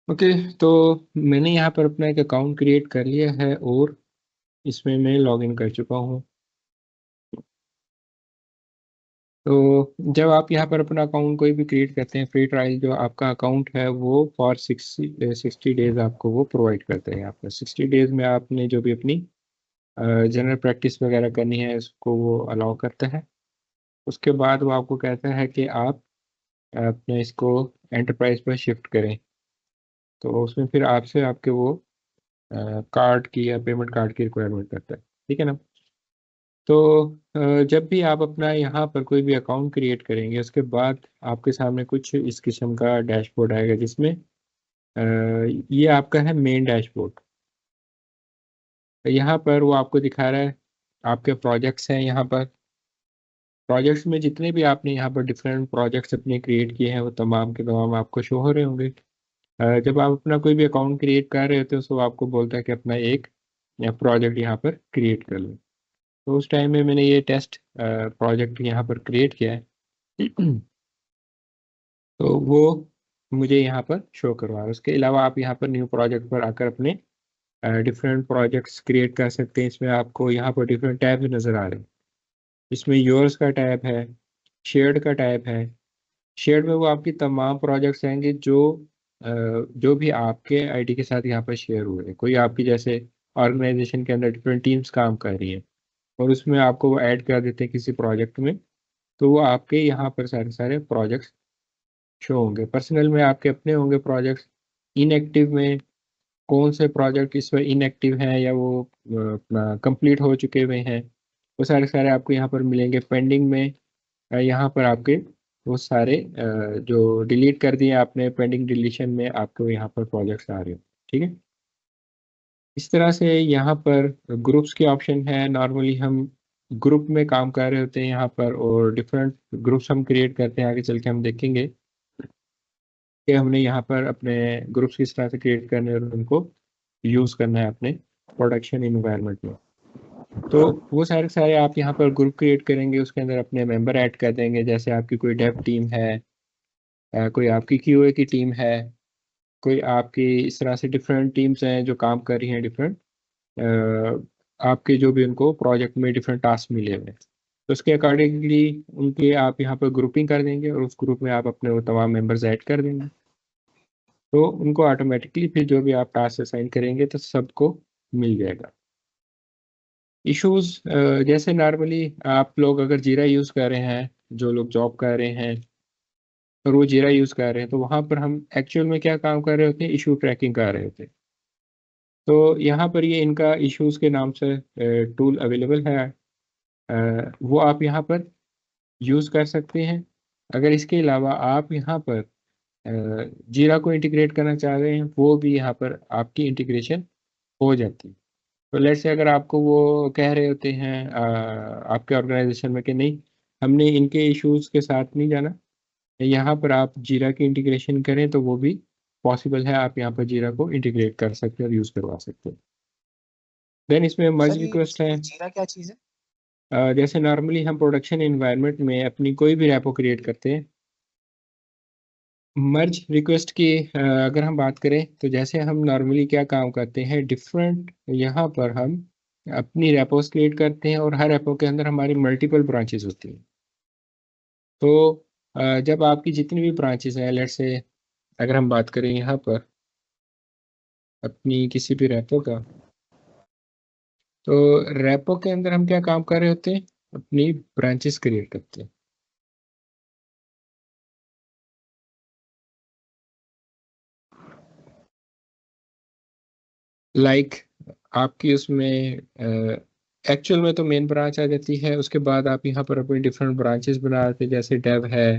Okay. तो मैंने यहाँ पर अपना एक अकाउंट क्रिएट कर लिया है और इसमें मैं लॉगिन कर चुका हूँ। तो जब आप यहाँ पर अपना अकाउंट कोई भी क्रिएट करते हैं, फ्री ट्रायल जो आपका अकाउंट है वो फॉर 60 डेज आपको वो प्रोवाइड करते हैं। आपका 60 डेज में आपने जो भी अपनी जनरल प्रैक्टिस वगैरह करनी है उसको वो अलाउ करता है। उसके बाद वो आपको कहता है कि आप अपने इसको एंटरप्राइज पर शिफ्ट करें। तो उसमें फिर आपसे आपके वो कार्ड की या पेमेंट कार्ड की रिक्वायरमेंट करता है। ठीक है ना। तो जब भी आप अपना यहाँ पर कोई भी अकाउंट क्रिएट करेंगे उसके बाद आपके सामने कुछ इस किस्म का डैशबोर्ड आएगा जिसमें ये आपका है मेन डैशबोर्ड। यहाँ पर वो आपको दिखा रहा है आपके प्रोजेक्ट्स हैं। यहाँ पर प्रोजेक्ट्स में जितने भी आपने यहाँ पर डिफरेंट प्रोजेक्ट्स अपने क्रिएट किए हैं वो तमाम के तमाम आपको शो हो रहे होंगे। जब आप अपना कोई भी अकाउंट क्रिएट कर रहे होते हो तो आपको बोलता है कि अपना एक प्रोजेक्ट यहाँ पर क्रिएट कर लो। तो उस टाइम में मैंने ये टेस्ट प्रोजेक्ट यहाँ पर क्रिएट किया है। तो वो मुझे यहाँ पर शो करवा रहा है। उसके अलावा आप यहाँ पर न्यू प्रोजेक्ट पर आकर अपने डिफरेंट प्रोजेक्ट्स क्रिएट कर सकते हैं। इसमें आपको यहाँ पर डिफरेंट टैब नज़र आ रहे हैं। इसमें योर्स का टैब है, शेयर्ड का टैब है। शेयर्ड में वो आपकी तमाम प्रोजेक्ट्स आएंगे जो भी आपके आईडी के साथ यहाँ पर शेयर हुए हैं। कोई आपकी जैसे ऑर्गेनाइजेशन के अंदर डिफरेंट टीम्स काम कर रही हैं और उसमें आपको वो ऐड कर देते हैं किसी प्रोजेक्ट में। तो वो आपके यहाँ पर सारे सारे प्रोजेक्ट्स शो होंगे। पर्सनल में आपके अपने होंगे प्रोजेक्ट्स। इनएक्टिव में कौन से प्रोजेक्ट इस वक्त इनएक्टिव हैं या वो अपना कंप्लीट हो चुके हुए हैं, वो सारे सारे आपको यहाँ पर मिलेंगे। पेंडिंग में यहाँ पर आपके वो सारे जो डिलीट कर दिए आपने पेंडिंग डिलीशन में आपको यहाँ पर प्रोजेक्ट्स आ रहे हो। ठीक है। इस तरह से यहाँ पर ग्रुप्स के ऑप्शन है। नॉर्मली हम ग्रुप में काम कर रहे होते हैं यहाँ पर और डिफरेंट ग्रुप्स हम क्रिएट करते हैं। आगे चल के हम देखेंगे कि हमने यहाँ पर अपने ग्रुप्स किस तरह से क्रिएट करने और उनको यूज़ करना है अपने प्रोडक्शन इन्वायरमेंट में। तो वो सारे सारे आप यहाँ पर ग्रुप क्रिएट करेंगे, उसके अंदर अपने मेंबर ऐड कर देंगे। जैसे आपकी कोई डेव टीम है, कोई आपकी क्यूए की टीम है, कोई आपकी इस तरह से डिफरेंट टीम्स हैं जो काम कर रही हैं डिफरेंट आपके जो भी उनको प्रोजेक्ट में डिफरेंट टास्क मिले हुए हैं। तो उसके अकॉर्डिंगली उनके आप यहाँ पर ग्रुपिंग कर देंगे और उस ग्रुप में आप अपने वो तमाम मेंबर्स ऐड कर देंगे। तो उनको ऑटोमेटिकली फिर जो भी आप टास्क असाइन करेंगे तो सबको मिल जाएगा। इश्यूज जैसे नॉर्मली आप लोग अगर जीरा यूज़ कर रहे हैं, जो लोग जॉब कर रहे हैं और वो जीरा यूज़ कर रहे हैं, तो वहाँ पर हम एक्चुअल में क्या काम कर रहे होते हैं, इशू ट्रैकिंग कर रहे होते हैं। तो यहाँ पर ये इनका इश्यूज के नाम से टूल अवेलेबल है। वो आप यहाँ पर यूज़ कर सकते हैं। अगर इसके अलावा आप यहाँ पर जीरा को इंटीग्रेट करना चाह रहे हैं, वो भी यहाँ पर आपकी इंटीग्रेशन हो जाती है। तो लेट्स से अगर आपको वो कह रहे होते हैं आपके ऑर्गेनाइजेशन में कि नहीं, हमने इनके इश्यूज के साथ नहीं जाना, यहाँ पर आप जीरा की इंटीग्रेशन करें, तो वो भी पॉसिबल है। आप यहाँ पर जीरा को इंटीग्रेट कर सकते हैं और यूज़ करवा सकते हैं। देन इसमें मर्ज सर रिक्वेस्ट है। ये जीरा क्या चीज़ है? जैसे नॉर्मली हम प्रोडक्शन एनवायरनमेंट में अपनी कोई भी रेपो क्रिएट करते हैं, मर्ज रिक्वेस्ट की अगर हम बात करें तो जैसे हम नॉर्मली क्या काम करते हैं, डिफरेंट यहाँ पर हम अपनी रेपोस क्रिएट करते हैं और हर रेपो के अंदर हमारी मल्टीपल ब्रांचेस होती हैं। तो जब आपकी जितनी भी ब्रांचेस हैं, लेट्स से अगर हम बात करें यहाँ पर अपनी किसी भी रेपो का, तो रेपो के अंदर हम क्या काम कर रहे होते हैं, अपनी ब्रांचेस क्रिएट करते हैं। लाइक आपकी उसमें एक्चुअल में तो मेन ब्रांच आ जाती है। उसके बाद आप यहाँ पर अपनी डिफरेंट ब्रांचेस बनाते हैं, जैसे डेव है।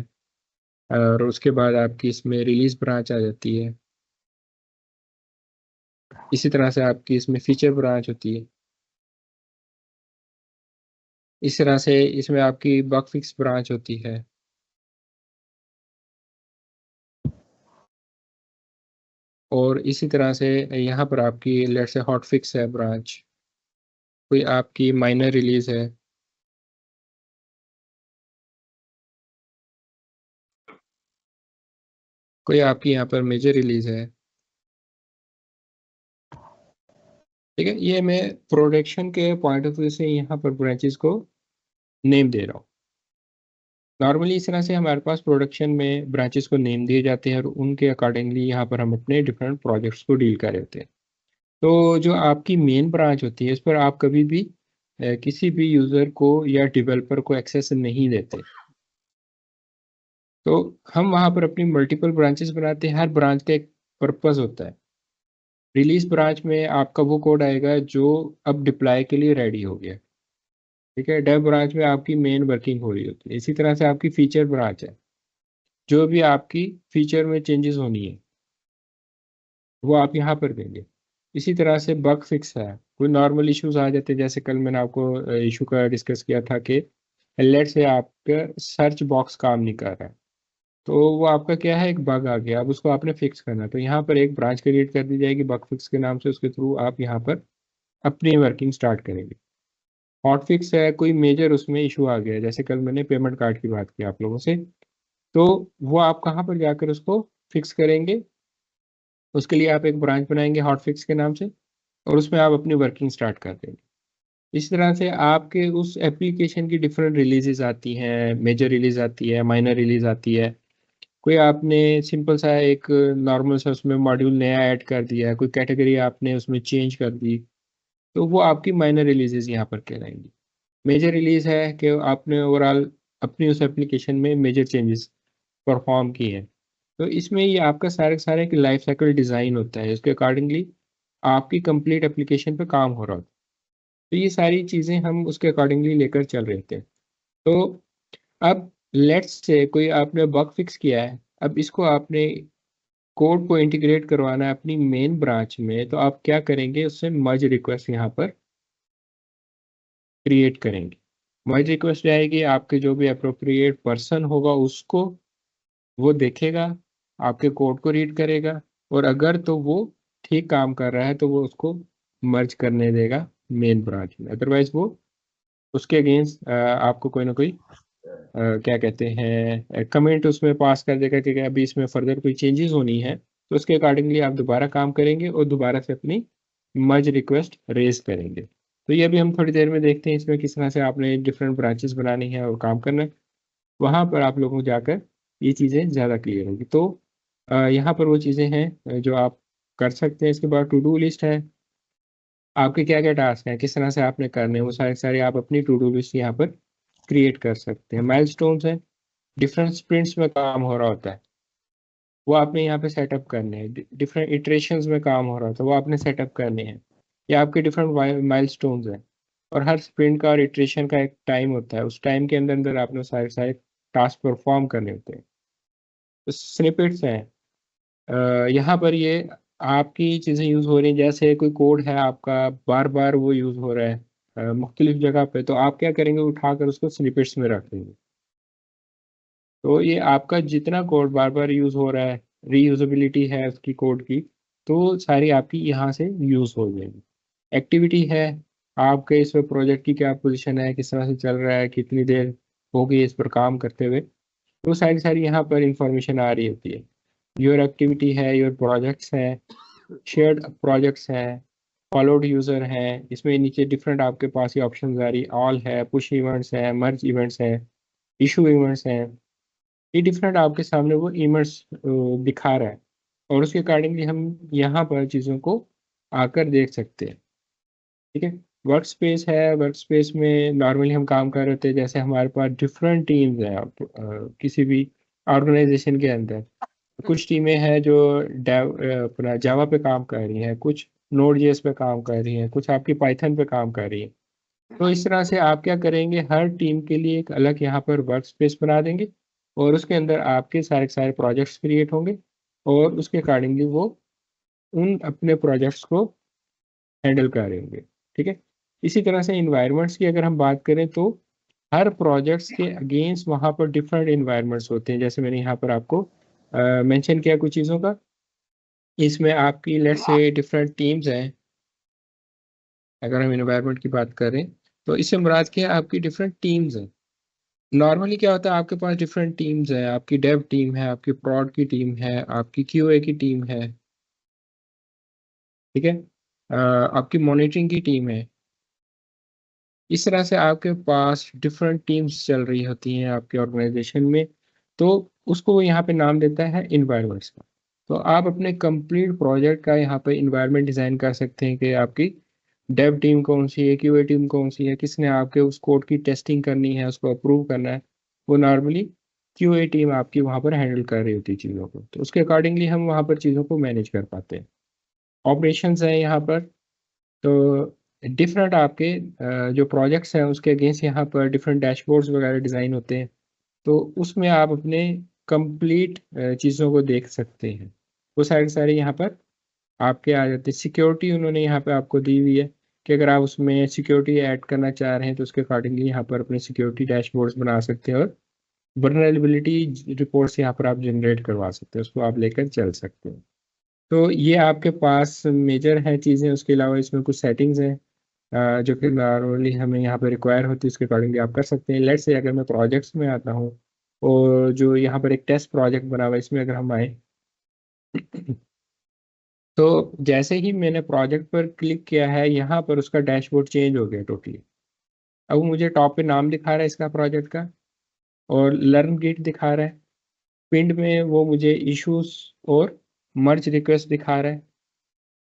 और उसके बाद आपकी इसमें रिलीज ब्रांच आ जाती है। इसी तरह से आपकी इसमें फीचर ब्रांच होती है। इस तरह से इसमें आपकी बग फिक्स ब्रांच होती है। और इसी तरह से यहाँ पर आपकी लेट्स से हॉट फिक्स है ब्रांच। कोई आपकी माइनर रिलीज है। कोई आपकी यहाँ पर मेजर रिलीज है। ठीक है, ये मैं प्रोडक्शन के पॉइंट ऑफ व्यू से यहाँ पर ब्रांचेस को नेम दे रहा हूँ। नॉर्मली इस तरह से हमारे पास प्रोडक्शन में ब्रांचेस को नेम दिए जाते हैं और उनके अकॉर्डिंगली यहाँ पर हम अपने डिफरेंट प्रोजेक्ट्स को डील कर रहे होते हैं। तो जो आपकी मेन ब्रांच होती है इस पर आप कभी भी किसी भी यूज़र को या डेवलपर को एक्सेस नहीं देते। तो हम वहाँ पर अपनी मल्टीपल ब्रांचेस बनाते हैं, हर ब्रांच का एक पर्पस होता है। रिलीज ब्रांच में आपका वो कोड आएगा जो अब डिप्लॉय के लिए रेडी हो गया। ठीक है, डेव ब्रांच में आपकी मेन वर्किंग हो रही होती है। इसी तरह से आपकी फीचर ब्रांच है, जो भी आपकी फीचर में चेंजेस होनी है वो आप यहाँ पर देंगे। इसी तरह से बग फिक्स है, कोई नॉर्मल इश्यूज आ जाते हैं, जैसे कल मैंने आपको इशू का डिस्कस किया था कि लेट से आपका सर्च बॉक्स काम नहीं कर रहा है, तो वो आपका क्या है, एक बग आ गया, अब उसको आपने फिक्स करना है। तो यहाँ पर एक ब्रांच क्रिएट कर दी जाएगी बग फिक्स के नाम से, उसके थ्रू आप यहाँ पर अपनी वर्किंग स्टार्ट करेंगे। हॉट फिक्स है, कोई मेजर उसमें इशू आ गया, जैसे कल मैंने पेमेंट कार्ड की बात की आप लोगों से, तो वो आप कहाँ पर जाकर उसको फिक्स करेंगे, उसके लिए आप एक ब्रांच बनाएंगे हॉट फिक्स के नाम से और उसमें आप अपनी वर्किंग स्टार्ट कर देंगे। इस तरह से आपके उस एप्लीकेशन की डिफरेंट रिलीजेस आती हैं, मेजर रिलीज आती है, माइनर रिलीज आती है। कोई आपने सिंपल सा एक नॉर्मल सा उसमें मॉड्यूल नया ऐड कर दिया है, कोई कैटेगरी आपने उसमें चेंज कर दी, तो वो आपकी माइनर रिलीजेस यहाँ पर कहलाएंगी। मेजर रिलीज है कि आपने ओवरऑल अपनी उस एप्लीकेशन में मेजर चेंजेस परफॉर्म किए हैं। तो इसमें ये आपका सारे सारे एक लाइफ साइकिल डिज़ाइन होता है, इसके अकॉर्डिंगली आपकी कंप्लीट एप्लीकेशन पे काम हो रहा होता है। तो ये सारी चीज़ें हम उसके अकॉर्डिंगली लेकर चल रहे थे। तो अब लेट्स से कोई आपने बग फिक्स किया है, अब इसको आपने कोड को इंटीग्रेट करवाना है अपनी मेन ब्रांच में, तो आप क्या करेंगे, उससे मर्ज रिक्वेस्ट यहाँ पर क्रिएट करेंगे। मर्ज रिक्वेस्ट आएगी, आपके जो भी अप्रोप्रिएट पर्सन होगा उसको वो देखेगा, आपके कोड को रीड करेगा, और अगर तो वो ठीक काम कर रहा है तो वो उसको मर्ज करने देगा मेन ब्रांच में, अदरवाइज वो उसके अगेंस्ट आपको कोई ना कोई क्या कहते हैं कमेंट उसमें पास कर देगा कि अभी इसमें फर्दर कोई चेंजेस होनी है, तो उसके अकॉर्डिंगली आप दोबारा काम करेंगे और दोबारा से अपनी मर्ज रिक्वेस्ट रेज करेंगे। तो ये अभी हम थोड़ी देर में देखते हैं इसमें किस तरह से आपने डिफरेंट ब्रांचेस बनानी है और काम करना है। वहाँ पर आप लोगों को जाकर ये चीज़ें ज़्यादा क्लियर होगी। तो यहाँ पर वो चीज़ें हैं जो आप कर सकते हैं। इसके बाद टू डू लिस्ट है, आपके क्या क्या टास्क हैं, किस तरह से आपने करने हैं, वो सारे सारे आप अपनी टू डू लिस्ट यहाँ पर क्रिएट कर सकते हैं। माइलस्टोन्स हैं, डिफरेंट स्प्रिंट्स में काम हो रहा होता है, वो आपने यहाँ पे सेटअप करने हैं। डिफरेंट इटरेशंस में काम हो रहा होता है, वो आपने सेटअप करने हैं। ये आपके डिफरेंट माइलस्टोन्स हैं, और हर स्प्रिंट का और इटरेशन का एक टाइम होता है, उस टाइम के अंदर अंदर आपने सारे सारे टास्क परफॉर्म करने होते हैं। तो स्निपेट्स हैं, यहाँ पर ये आपकी चीज़ें यूज़ हो रही हैं, जैसे कोई कोड है आपका बार बार वो यूज़ हो रहा है मुख्तलिफ जगह पे, तो आप क्या करेंगे, उठाकर उसको स्निपेट्स में रख देंगे। तो ये आपका जितना कोड बार बार यूज़ हो रहा है, रीयूजेबिलिटी है उसकी कोड की, तो सारी आपकी यहाँ से यूज़ हो जाएगी। एक्टिविटी है, आपके इस प्रोजेक्ट की क्या पोजीशन है, किस तरह से चल रहा है, कितनी देर हो गई इस पर काम करते हुए, तो सारी सारी यहाँ पर इंफॉर्मेशन आ रही होती है। योर एक्टिविटी है, योर प्रोजेक्ट्स हैं, शेयर्ड प्रोजेक्ट्स हैं, फॉलोड यूज़र हैं, इसमें नीचे डिफरेंट आपके पास ये ऑप्शन आ रही, ऑल है, पुश इवेंट्स है, मर्ज इवेंट्स हैं, इशू इवेंट्स हैं। ये डिफरेंट आपके सामने वो इवेंट्स दिखा रहा है, और उसके अकॉर्डिंगली हम यहाँ पर चीज़ों को आकर देख सकते हैं। ठीक है, वर्क स्पेस है, वर्क स्पेस में नॉर्मली हम काम कर रहे थे, जैसे हमारे पास डिफरेंट टीम्स हैं किसी भी ऑर्गेनाइजेशन के अंदर। कुछ टीमें हैं जो अपना जावा पे काम कर रही हैं, कुछ नोड जेएस पे काम कर रही हैं, कुछ आपकी पाइथन पे काम कर रही हैं। तो इस तरह से आप क्या करेंगे, हर टीम के लिए एक अलग यहाँ पर वर्क स्पेस बना देंगे, और उसके अंदर आपके सारे सारे प्रोजेक्ट्स क्रिएट होंगे, और उसके अकॉर्डिंगली वो उन अपने प्रोजेक्ट्स को हैंडल कर रहे होंगे। ठीक है, इसी तरह से इन्वायरमेंट्स की अगर हम बात करें, तो हर प्रोजेक्ट्स के अगेंस्ट वहाँ पर डिफरेंट इन्वायरमेंट्स होते हैं, जैसे मैंने यहाँ पर आपको मेंशन किया कुछ चीज़ों का। इसमें आपकी लेट्स से डिफरेंट टीम्स हैं, अगर हम इन्वायरमेंट की बात करें, तो इससे मुराद क्या है, आपकी डिफरेंट टीम्स हैं। नॉर्मली क्या होता है, आपके पास डिफरेंट टीम्स हैं, आपकी डेव टीम है, आपकी प्रॉड की टीम है, आपकी क्यूए की टीम है। ठीक है, आपकी मॉनिटरिंग की टीम है। इस तरह से आपके पास डिफरेंट टीम्स चल रही होती हैं आपके ऑर्गेनाइजेशन में, तो उसको वो यहाँ पे नाम देता है इन्वायरमेंट्स का। तो आप अपने कंप्लीट प्रोजेक्ट का यहाँ पे इन्वायरमेंट डिज़ाइन कर सकते हैं कि आपकी डेव टीम कौन सी है, क्यूए टीम कौन सी है, किसने आपके उस कोड की टेस्टिंग करनी है, उसको अप्रूव करना है। वो नॉर्मली क्यूए टीम आपकी वहाँ पर हैंडल कर रही होती है चीज़ों को, तो उसके अकॉर्डिंगली हम वहाँ पर चीज़ों को मैनेज कर पाते हैं। ऑपरेशंस हैं यहाँ पर, तो डिफरेंट आपके जो प्रोजेक्ट्स हैं उसके अगेंस्ट यहाँ पर डिफरेंट डैशबोर्ड्स वगैरह डिज़ाइन होते हैं, तो उसमें आप अपने कंप्लीट चीज़ों को देख सकते हैं। वो सारे सारे यहाँ पर आपके आ जाते हैं। सिक्योरिटी उन्होंने यहाँ पे आपको दी हुई है कि अगर आप उसमें सिक्योरिटी ऐड करना चाह रहे हैं तो उसके अकॉर्डिंगली यहाँ पर अपने सिक्योरिटी डैशबोर्ड्स बना सकते हैं, और वल्नरेबिलिटी रिपोर्ट्स यहाँ पर आप जनरेट करवा सकते हैं, उसको आप लेकर चल सकते हैं। तो ये आपके पास मेजर है चीज़ें। उसके अलावा इसमें कुछ सेटिंग्स हैं जो कि नॉर्मली हमें यहाँ पे रिक्वायर होती है, उसके अकॉर्डिंगली आप कर सकते हैं। लेट्स से अगर मैं प्रोजेक्ट्स में आता हूँ, और जो यहाँ पर एक टेस्ट प्रोजेक्ट बना हुआ है इसमें अगर हम आए, तो जैसे ही मैंने प्रोजेक्ट पर क्लिक किया है यहाँ पर उसका डैशबोर्ड चेंज हो गया टोटली। अब वो मुझे टॉप पे नाम दिखा रहा है इसका प्रोजेक्ट का, और लर्न गिट दिखा रहा है। पिंड में वो मुझे इश्यूज और मर्ज रिक्वेस्ट दिखा रहा है।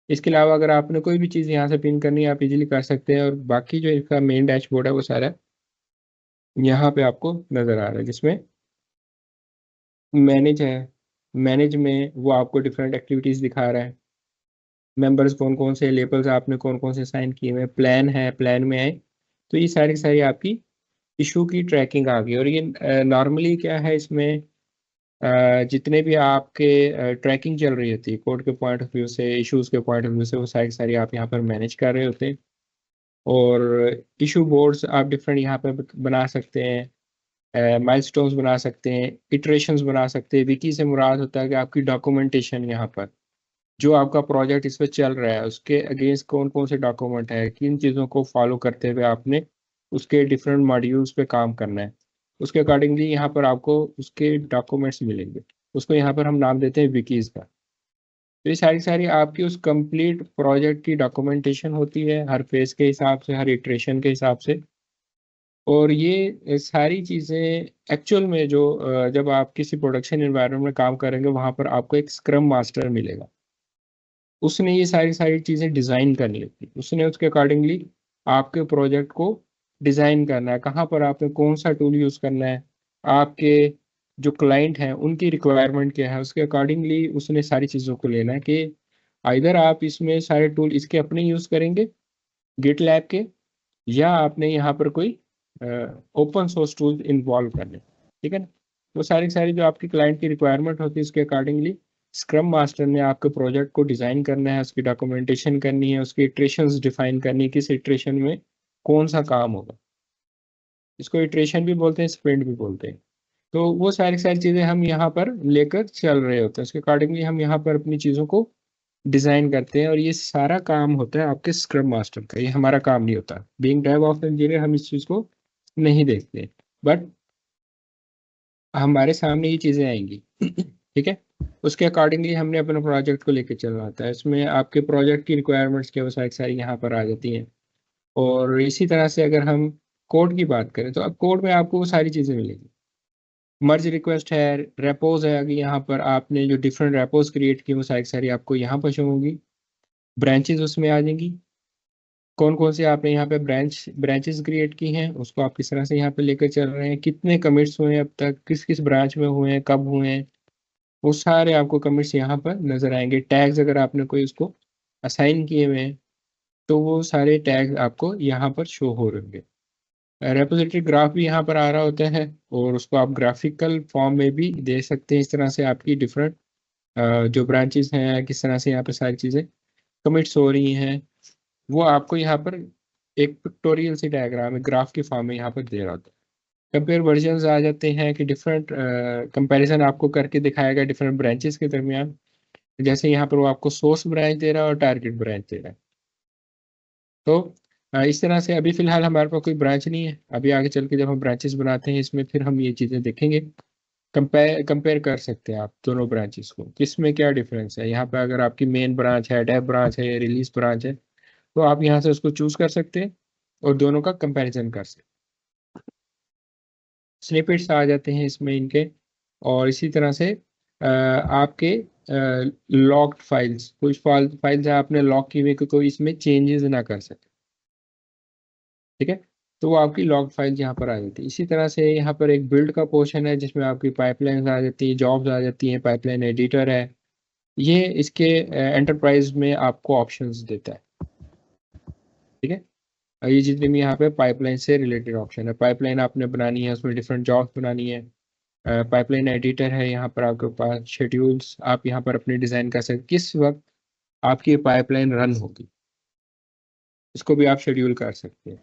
इसके अलावा अगर आपने कोई भी चीज़ यहाँ से पिन करनी है आप इजीली कर सकते हैं, और बाकी जो इसका मेन डैशबोर्ड है वो सारा यहाँ पे आपको नज़र आ रहा है, जिसमें मैनेज है। मैनेज में वो आपको डिफरेंट एक्टिविटीज़ दिखा रहा है, मेंबर्स कौन कौन से, लेबल्स आपने कौन कौन से साइन किए हुए हैं, प्लान है, प्लान में है। तो ये सारी की सारी आपकी इशू की ट्रैकिंग आ गई। और ये नॉर्मली क्या है इसमें, जितने भी आपके ट्रैकिंग चल रही होती है कोड के पॉइंट ऑफ व्यू से, इश्यूज के पॉइंट ऑफ व्यू से, वो सारी की सारी आप यहाँ पर मैनेज कर रहे होते हैं। और इशू बोर्ड्स आप डिफरेंट यहाँ पर बना सकते हैं, माइलस्टोन्स बना सकते हैं, इटरेशंस बना सकते हैं। विकी से मुराद होता है कि आपकी डॉक्यूमेंटेशन, यहाँ पर जो आपका प्रोजेक्ट इस पर चल रहा है उसके अगेंस्ट कौन कौन से डॉक्यूमेंट है, किन चीज़ों को फॉलो करते हुए आपने उसके डिफरेंट मॉड्यूल्स पे काम करना है, उसके अकॉर्डिंगली यहाँ पर आपको उसके डॉक्यूमेंट्स मिलेंगे। उसको यहाँ पर हम नाम देते हैं विकीज़ का। तो ये सारी सारी आपकी उस कंप्लीट प्रोजेक्ट की डॉक्यूमेंटेशन होती है, हर फेज के हिसाब से, हर इटरेशन के हिसाब से। और ये सारी चीज़ें एक्चुअल में जो जब आप किसी प्रोडक्शन एनवायरनमेंट में काम करेंगे वहाँ पर आपको एक स्क्रम मास्टर मिलेगा। उसने ये सारी सारी चीज़ें डिज़ाइन करनी होती है, उसने उसके अकॉर्डिंगली आपके प्रोजेक्ट को डिज़ाइन करना है, कहाँ पर आपने कौन सा टूल यूज़ करना है, आपके जो क्लाइंट हैं उनकी रिक्वायरमेंट क्या है, उसके अकॉर्डिंगली उसने सारी चीज़ों को लेना है कि आइदर आप इसमें सारे टूल इसके अपने यूज़ करेंगे गिट लैब के, या आपने यहाँ पर कोई ओपन सोर्स टूल इन्वॉल्व करने। ठीक है ना। वो सारी सारी जो आपकी क्लाइंट की रिक्वायरमेंट होती है उसके अकॉर्डिंगली स्क्रम मास्टर ने आपके प्रोजेक्ट को डिज़ाइन करना है, उसकी डॉक्यूमेंटेशन करनी है, उसकी इटरेशंस डिफाइन करनी है, किस इटरेशन में कौन सा काम होगा। इसको इटरेशन भी बोलते हैं, स्प्रिंट भी बोलते हैं। तो वो सारी सारी चीज़ें हम यहाँ पर लेकर चल रहे होते हैं, उसके अकॉर्डिंगली हम यहाँ पर अपनी चीज़ों को डिज़ाइन करते हैं। और ये सारा काम होता है आपके स्क्रम मास्टर का, ये हमारा काम नहीं होता। बीइंग डेव ऑफ इंजीनियर हम इस चीज़ को नहीं देखते, बट हमारे सामने ये चीज़ें आएंगी। ठीक है। उसके अकॉर्डिंगली हमने अपने प्रोजेक्ट को लेकर चलना होता है। इसमें आपके प्रोजेक्ट की रिक्वायरमेंट्स के वो सारी सारी यहाँ पर आ जाती हैं। और इसी तरह से अगर हम कोड की बात करें तो अब कोड में आपको वो सारी चीज़ें मिलेंगी। मर्ज रिक्वेस्ट है, रेपोज है, अगर यहाँ पर आपने जो डिफरेंट रेपोज क्रिएट की वो सारी सारी आपको यहाँ पर शो होंगी। ब्रांचेस उसमें आ जाएंगी, कौन कौन से आपने यहाँ पे ब्रांचेस क्रिएट की हैं, उसको आप किस तरह से यहाँ पे लेकर चल रहे हैं, कितने कमिट्स हुए हैं अब तक, किस किस ब्रांच में हुए हैं, कब हुए हैं, वो सारे आपको कमिट्स यहाँ पर नजर आएंगे। टैग्स अगर आपने कोई उसको असाइन किए हुए हैं तो वो सारे टैग्स आपको यहाँ पर शो हो रहे होंगे। रेपोजिटरी ग्राफ भी यहाँ पर आ रहा होता है, और उसको आप ग्राफिकल फॉर्म में भी दे सकते हैं। इस तरह से आपकी डिफरेंट जो ब्रांचेस हैं किस तरह से यहाँ पे सारी चीज़ें कमिट्स हो रही हैं, वो आपको यहाँ पर एक पिक्टोरियल सी डायग्राम है ग्राफ के फॉर्म में यहाँ पर दे रहा होता है। कंपेयर वर्जन्स आ जाते हैं कि डिफरेंट कंपैरिजन आपको करके दिखाएगा डिफरेंट ब्रांचेस के दरमियान। जैसे यहाँ पर वो आपको सोर्स ब्रांच दे रहा है और टारगेट ब्रांच दे रहा है। तो इस तरह से अभी फिलहाल हमारे पास कोई ब्रांच नहीं है, अभी आगे चल के जब हम ब्रांचेस बनाते हैं इसमें फिर हम ये चीज़ें देखेंगे। कंपेयर कर सकते हैं आप दोनों ब्रांचेस को, किस में क्या डिफरेंस है। यहाँ पे अगर आपकी मेन ब्रांच है, डेव ब्रांच है, रिलीज ब्रांच है, तो आप यहाँ से उसको चूज कर सकते हैं और दोनों का कंपैरिजन कर सकते हैं। स्निपेट्स आ जाते हैं इसमें इनके, और इसी तरह से आपके लॉक्ड फाइल्स, कुछ फाइल्स है आपने लॉक की हुई कि कोई इसमें चेंजेस ना कर सके, ठीक है, तो वो आपकी लॉग फाइल यहाँ पर आ जाती है। इसी तरह से यहाँ पर एक बिल्ड का पोर्शन है जिसमें आपकी पाइपलाइन आ जाती है, जॉब्स आ जाती हैं, पाइपलाइन एडिटर है, ये इसके एंटरप्राइज में आपको ऑप्शंस देता है, ठीक है। और ये जितने भी यहाँ पे पाइपलाइन से रिलेटेड ऑप्शन है, पाइपलाइन आपने बनानी है, उसमें डिफरेंट जॉब्स बनानी है, पाइपलाइन एडिटर है, यहाँ पर आपके पास शेड्यूल्स आप यहाँ पर अपने डिज़ाइन कर सकते, किस वक्त आपकी पाइपलाइन रन होगी इसको भी आप शेड्यूल कर सकते हैं।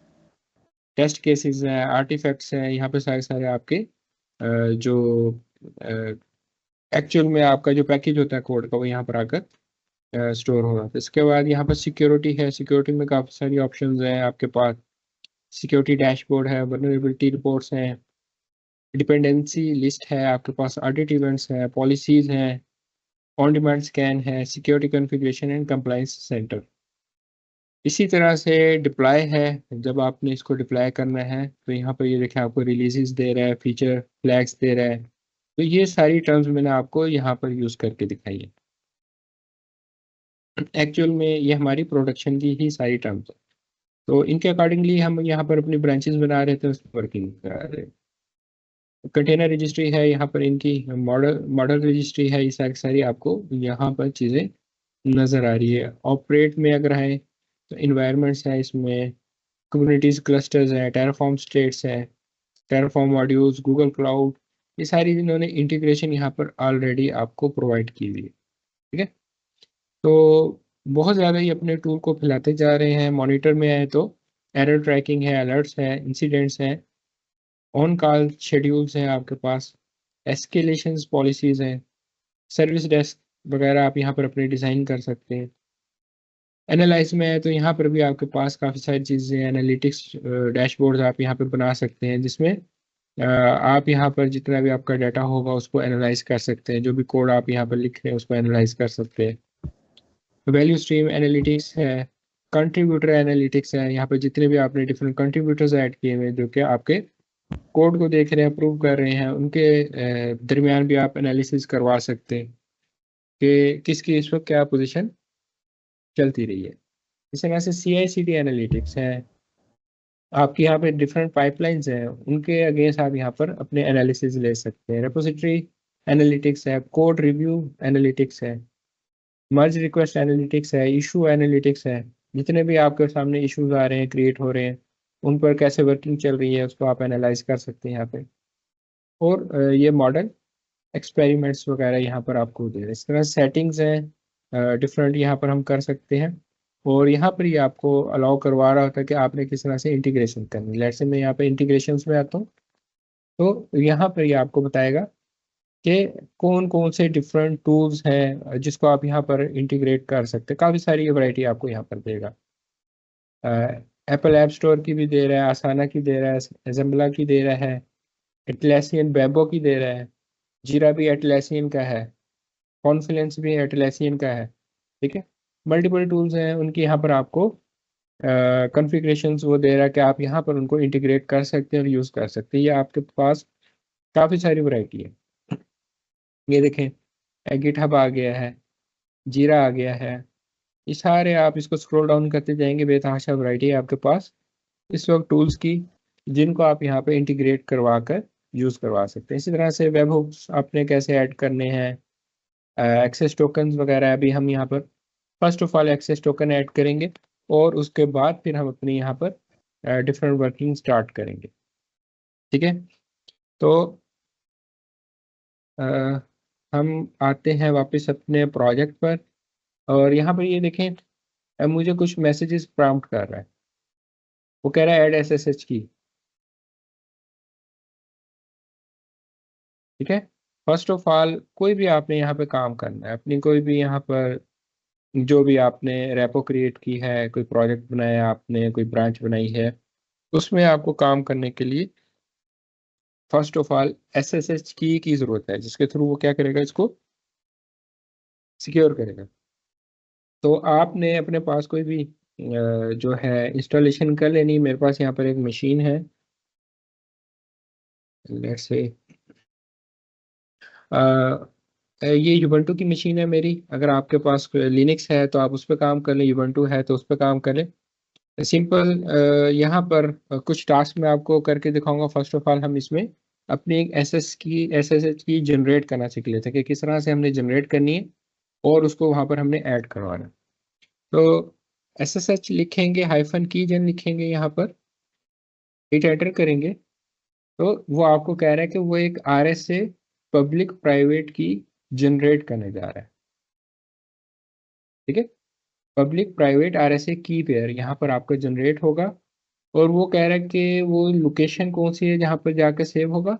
टेस्ट केसेस हैं, आर्टिफैक्ट्स हैं, यहाँ पे सारे सारे आपके जो एक्चुअल में आपका जो पैकेज होता है कोड का वो यहाँ पर आकर स्टोर हो रहा है। इसके बाद यहाँ पर सिक्योरिटी है, सिक्योरिटी में काफ़ी सारी ऑप्शंस हैं आपके पास, सिक्योरिटी डैशबोर्ड है, वल्नरेबिलिटी रिपोर्ट्स हैं, डिपेंडेंसी लिस्ट है आपके पास, ऑडिट इवेंट्स है, पॉलिसीज हैं, ऑन डिमांड स्कैन है, security configuration and compliance centre. इसी तरह से डिप्लॉय है, जब आपने इसको डिप्लॉय करना है तो यहाँ पर ये देखें आपको रिलीजेस दे रहा है, फीचर फ्लैग्स दे रहा है, तो ये सारी टर्म्स मैंने आपको यहाँ पर यूज़ करके दिखाई है। एक्चुअल में ये हमारी प्रोडक्शन की ही सारी टर्म्स है, तो इनके अकॉर्डिंगली हम यहाँ पर अपनी ब्रांचेस बना रहे थे, उस वर्किंग कर रहे। कंटेनर रजिस्ट्री है यहाँ पर, इनकी मॉडल मॉडल रजिस्ट्री है, ये सारी सारी आपको यहाँ पर चीज़ें नज़र आ रही है। ऑपरेट में अगर है तो इन्वायरमेंट्स है, इसमें कुबरनेटिस क्लस्टर्स हैं, टेराफॉर्म स्टेट्स हैं, टेराफॉर्म मॉड्यूल्स, गूगल क्लाउड, ये सारी इन्होंने इंटीग्रेशन यहाँ पर ऑलरेडी आपको प्रोवाइड की हुई है, ठीक है। तो बहुत ज़्यादा ही अपने टूल को फैलाते जा रहे हैं। मॉनिटर में आए तो एरर ट्रैकिंग है, अलर्ट्स है, इंसिडेंट्स हैं, ऑन कॉल शेड्यूल्स हैं आपके पास, एस्केलेशंस पॉलिसीज़ हैं, सर्विस डेस्क वगैरह आप यहाँ पर अपने डिज़ाइन कर सकते हैं। एनालाइज में है तो यहाँ पर भी आपके पास काफ़ी सारी चीज़ें, एनालिटिक्स डैशबोर्ड्स आप यहाँ पर बना सकते हैं, जिसमें आप यहाँ पर जितना भी आपका डाटा होगा उसको एनालाइज कर सकते हैं, जो भी कोड आप यहाँ पर लिख रहे हैं उसको एनालाइज कर सकते हैं। वैल्यू स्ट्रीम एनालिटिक्स है, कंट्रीब्यूटर एनालिटिक्स है, यहाँ पर जितने भी आपने डिफरेंट कंट्रीब्यूटर्स ऐड किए हुए हैं जो कि आपके कोड को देख रहे हैं, अप्रूव कर रहे हैं, उनके दरमियान भी आप एनालिसिस करवा सकते हैं कि किसकी इस वक्त क्या पोजीशन चलती रही है। इस तरह से CI/CD एनालिटिक्स है, आपकी यहाँ पे डिफरेंट पाइपलाइंस हैं, उनके अगेंस्ट आप यहाँ पर अपने एनालिसिस ले सकते हैं। रेपोजिटरी एनालिटिक्स है, कोड रिव्यू एनालिटिक्स है, मर्ज रिक्वेस्ट एनालिटिक्स है, इशू एनालिटिक्स है, जितने भी आपके सामने इश्यूज आ रहे हैं, क्रिएट हो रहे हैं, उन पर कैसे वर्किंग चल रही है उसको आप एनालाइज कर सकते हैं यहाँ पे। और ये मॉडल एक्सपेरिमेंट्स वगैरह यहाँ पर आपको दे रहे हैं। इस तरह सेटिंग्स हैं डिफरेंट यहाँ पर हम कर सकते हैं, और यहाँ पर ये आपको अलाउ करवा रहा होता है कि आपने किस तरह से इंटीग्रेशन करनी है। लेट्स से मैं यहाँ पे इंटीग्रेशंस में आता हूँ, तो यहाँ पर ये आपको बताएगा कि कौन कौन से डिफरेंट टूल्स हैं जिसको आप यहाँ पर इंटीग्रेट कर सकते हैं। काफ़ी सारी वैरायटी आपको यहाँ पर देगा। एप्पल ऐप स्टोर की भी दे रहा है, आसाना की दे रहा है, एजम्बला की दे रहा है, एटलासियन बैम्बो की दे रहा है, जीरा भी एटलासियन का है, कॉन्फ्लुएंस भी एटलासियन का है, ठीक है। मल्टीपल टूल्स हैं, उनकी यहाँ पर आपको कॉन्फ़िगरेशंस वो दे रहा है कि आप यहाँ पर उनको इंटीग्रेट कर सकते हैं और यूज़ कर सकते हैं। ये आपके पास काफ़ी सारी वैरायटी है। ये देखें गिटहब आ गया है, जीरा आ गया है, ये सारे आप इसको स्क्रॉल डाउन करते जाएंगे, बेतहाशा वैरायटी है आपके पास इस वक्त टूल्स की, जिनको आप यहाँ पे इंटीग्रेट करवा कर यूज़ करवा सकते हैं। इसी तरह से वेब हुक्स आपने कैसे ऐड करने हैं, एक्सेस टोकन्स वगैरह अभी हम यहाँ पर first of all access token add करेंगे, और उसके बाद फिर हम अपनी यहाँ पर डिफरेंट वर्किंग स्टार्ट करेंगे, ठीक है। तो अ, हम आते हैं वापस अपने प्रोजेक्ट पर, और यहाँ पर ये देखें मुझे कुछ मैसेजेस प्रॉम्प्ट कर रहा है, वो कह रहा है ऐड SSH की, ठीक है। फर्स्ट ऑफ ऑल कोई भी आपने यहाँ पे काम करना है, अपनी कोई भी यहाँ पर जो भी आपने रेपो क्रिएट की है, कोई प्रोजेक्ट बनाया आपने, कोई ब्रांच बनाई है, उसमें आपको काम करने के लिए फर्स्ट ऑफ ऑल SSH की ज़रूरत है, जिसके थ्रू वो क्या करेगा, इसको सिक्योर करेगा। तो आपने अपने पास कोई भी जो है इंस्टॉलेशन कर लेनी। मेरे पास यहाँ पर एक मशीन है, लेट्स से ये यूबंटू की मशीन है मेरी। अगर आपके पास लिनक्स है तो आप उस पर काम कर लें, यूबंटू है तो उस पर काम कर लें। सिंपल यहाँ पर कुछ टास्क मैं आपको करके दिखाऊंगा। फर्स्ट ऑफ ऑल हम इसमें अपनी एक एसएसएच की जनरेट करना सीख लेते हैं कि किस तरह से हमने जनरेट करनी है और उसको वहाँ पर हमने ऐड करवाना है। तो एसएसएच लिखेंगे, हाइफन की जन लिखेंगे, यहाँ पर हिट एंटर करेंगे तो वो आपको कह रहा है कि वो एक आरएस से पब्लिक प्राइवेट की जनरेट करने जा रहा है। ठीक है, पब्लिक प्राइवेट आरएसए की पेयर यहाँ पर आपका जनरेट होगा और वो कह रहा है कि वो लोकेशन कौन सी है जहाँ पर जाकर सेव होगा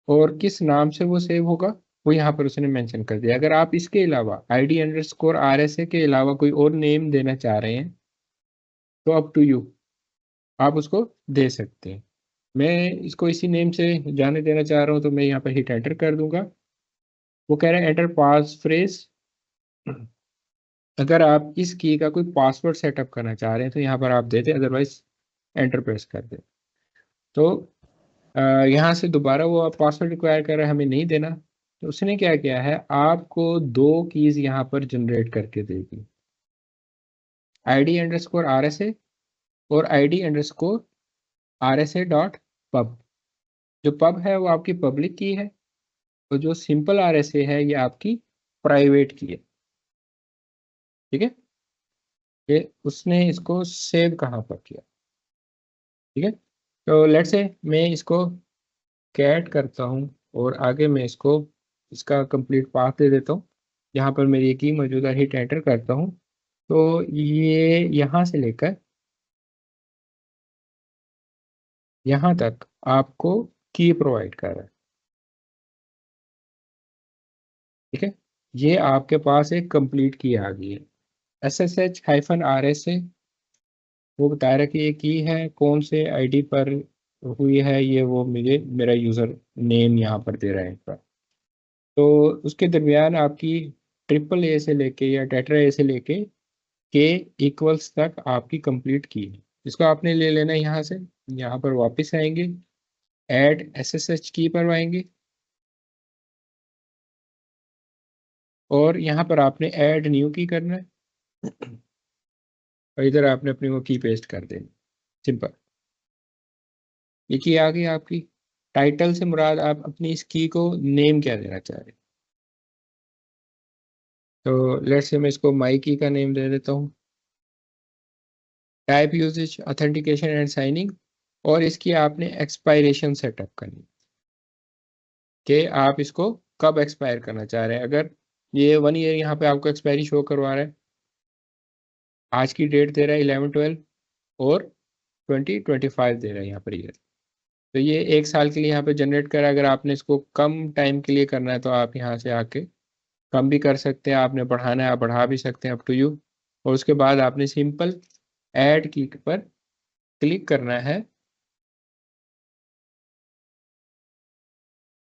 और किस नाम से वो सेव होगा वो यहाँ पर उसने मेंशन कर दिया। अगर आप इसके अलावा ID_RSA के अलावा कोई और नेम देना चाह रहे हैं तो अप टू यू, आप उसको दे सकते हैं। मैं इसको इसी नेम से जाने देना चाह रहा हूँ तो मैं यहाँ पर हिट एंटर कर दूंगा। वो कह रहा है एंटर पास फ्रेज। अगर आप इस की का कोई पासवर्ड सेटअप करना चाह रहे हैं तो यहाँ पर आप देते, अदरवाइज एंटर प्रेस कर दे। तो यहाँ से दोबारा वो पासवर्ड रिक्वायर कर रहा है, हमें नहीं देना। तो उसने क्या किया है, आपको दो कीज यहाँ पर जनरेट करके देगी, ID_RSA और ID_RSA.pub। जो पब है वो आपकी पब्लिक की है और जो सिंपल RSA है ये आपकी प्राइवेट की है। ठीक है, ये उसने इसको सेव कहाँ पर किया। ठीक है, तो लेट्स से मैं इसको कैट करता हूँ और आगे मैं इसको इसका कंप्लीट पाथ दे देता हूँ। यहाँ पर मेरी की मौजूदा हिट एंटर करता हूँ तो ये यहाँ से लेकर यहाँ तक आपको की प्रोवाइड कर रहा है। ठीक है, ये आपके पास एक कंप्लीट की आ गई है। SSH-RSA वो बता रहा है कि ये की है कौन से आईडी पर हुई है, ये वो मुझे मेरा यूज़र नेम यहाँ पर दे रहा है इनका। तो उसके दरमियान आपकी ट्रिपल A से लेके या टेट्रा A से लेके के इक्वल्स तक आपकी कंप्लीट की है। इसको आपने ले लेना है यहाँ से। यहाँ पर वापस आएंगे, ऐड SSH की पर आएंगे और यहाँ पर आपने ऐड न्यू की करना है और इधर आपने अपनी वो की पेस्ट कर देनी। सिंपल, ये की आ गई आपकी। टाइटल से मुराद आप अपनी इस की को नेम क्या देना चाह रहे हैं। तो लेट्स से मैं इसको माई की का नेम दे देता हूँ। Type usage authentication and signing और इसकी आपने एक्सपायरेशन सेटअप करनी कि आप इसको कब एक्सपायर करना चाह रहे हैं। अगर ये 1 ईयर यहाँ पे आपको एक्सपायरी शो करवा रहा है, आज की डेट दे रहा है 11/12 और 2025 दे रहा है यहाँ पर ईयर, तो ये 1 साल के लिए यहाँ पे जनरेट करा। अगर आपने इसको कम टाइम के लिए करना है तो आप यहाँ से आके कम भी कर सकते हैं, आपने बढ़ाना है आप बढ़ा भी सकते हैं, अप टू यू। और उसके बाद आपने सिंपल ऐड की पर क्लिक करना है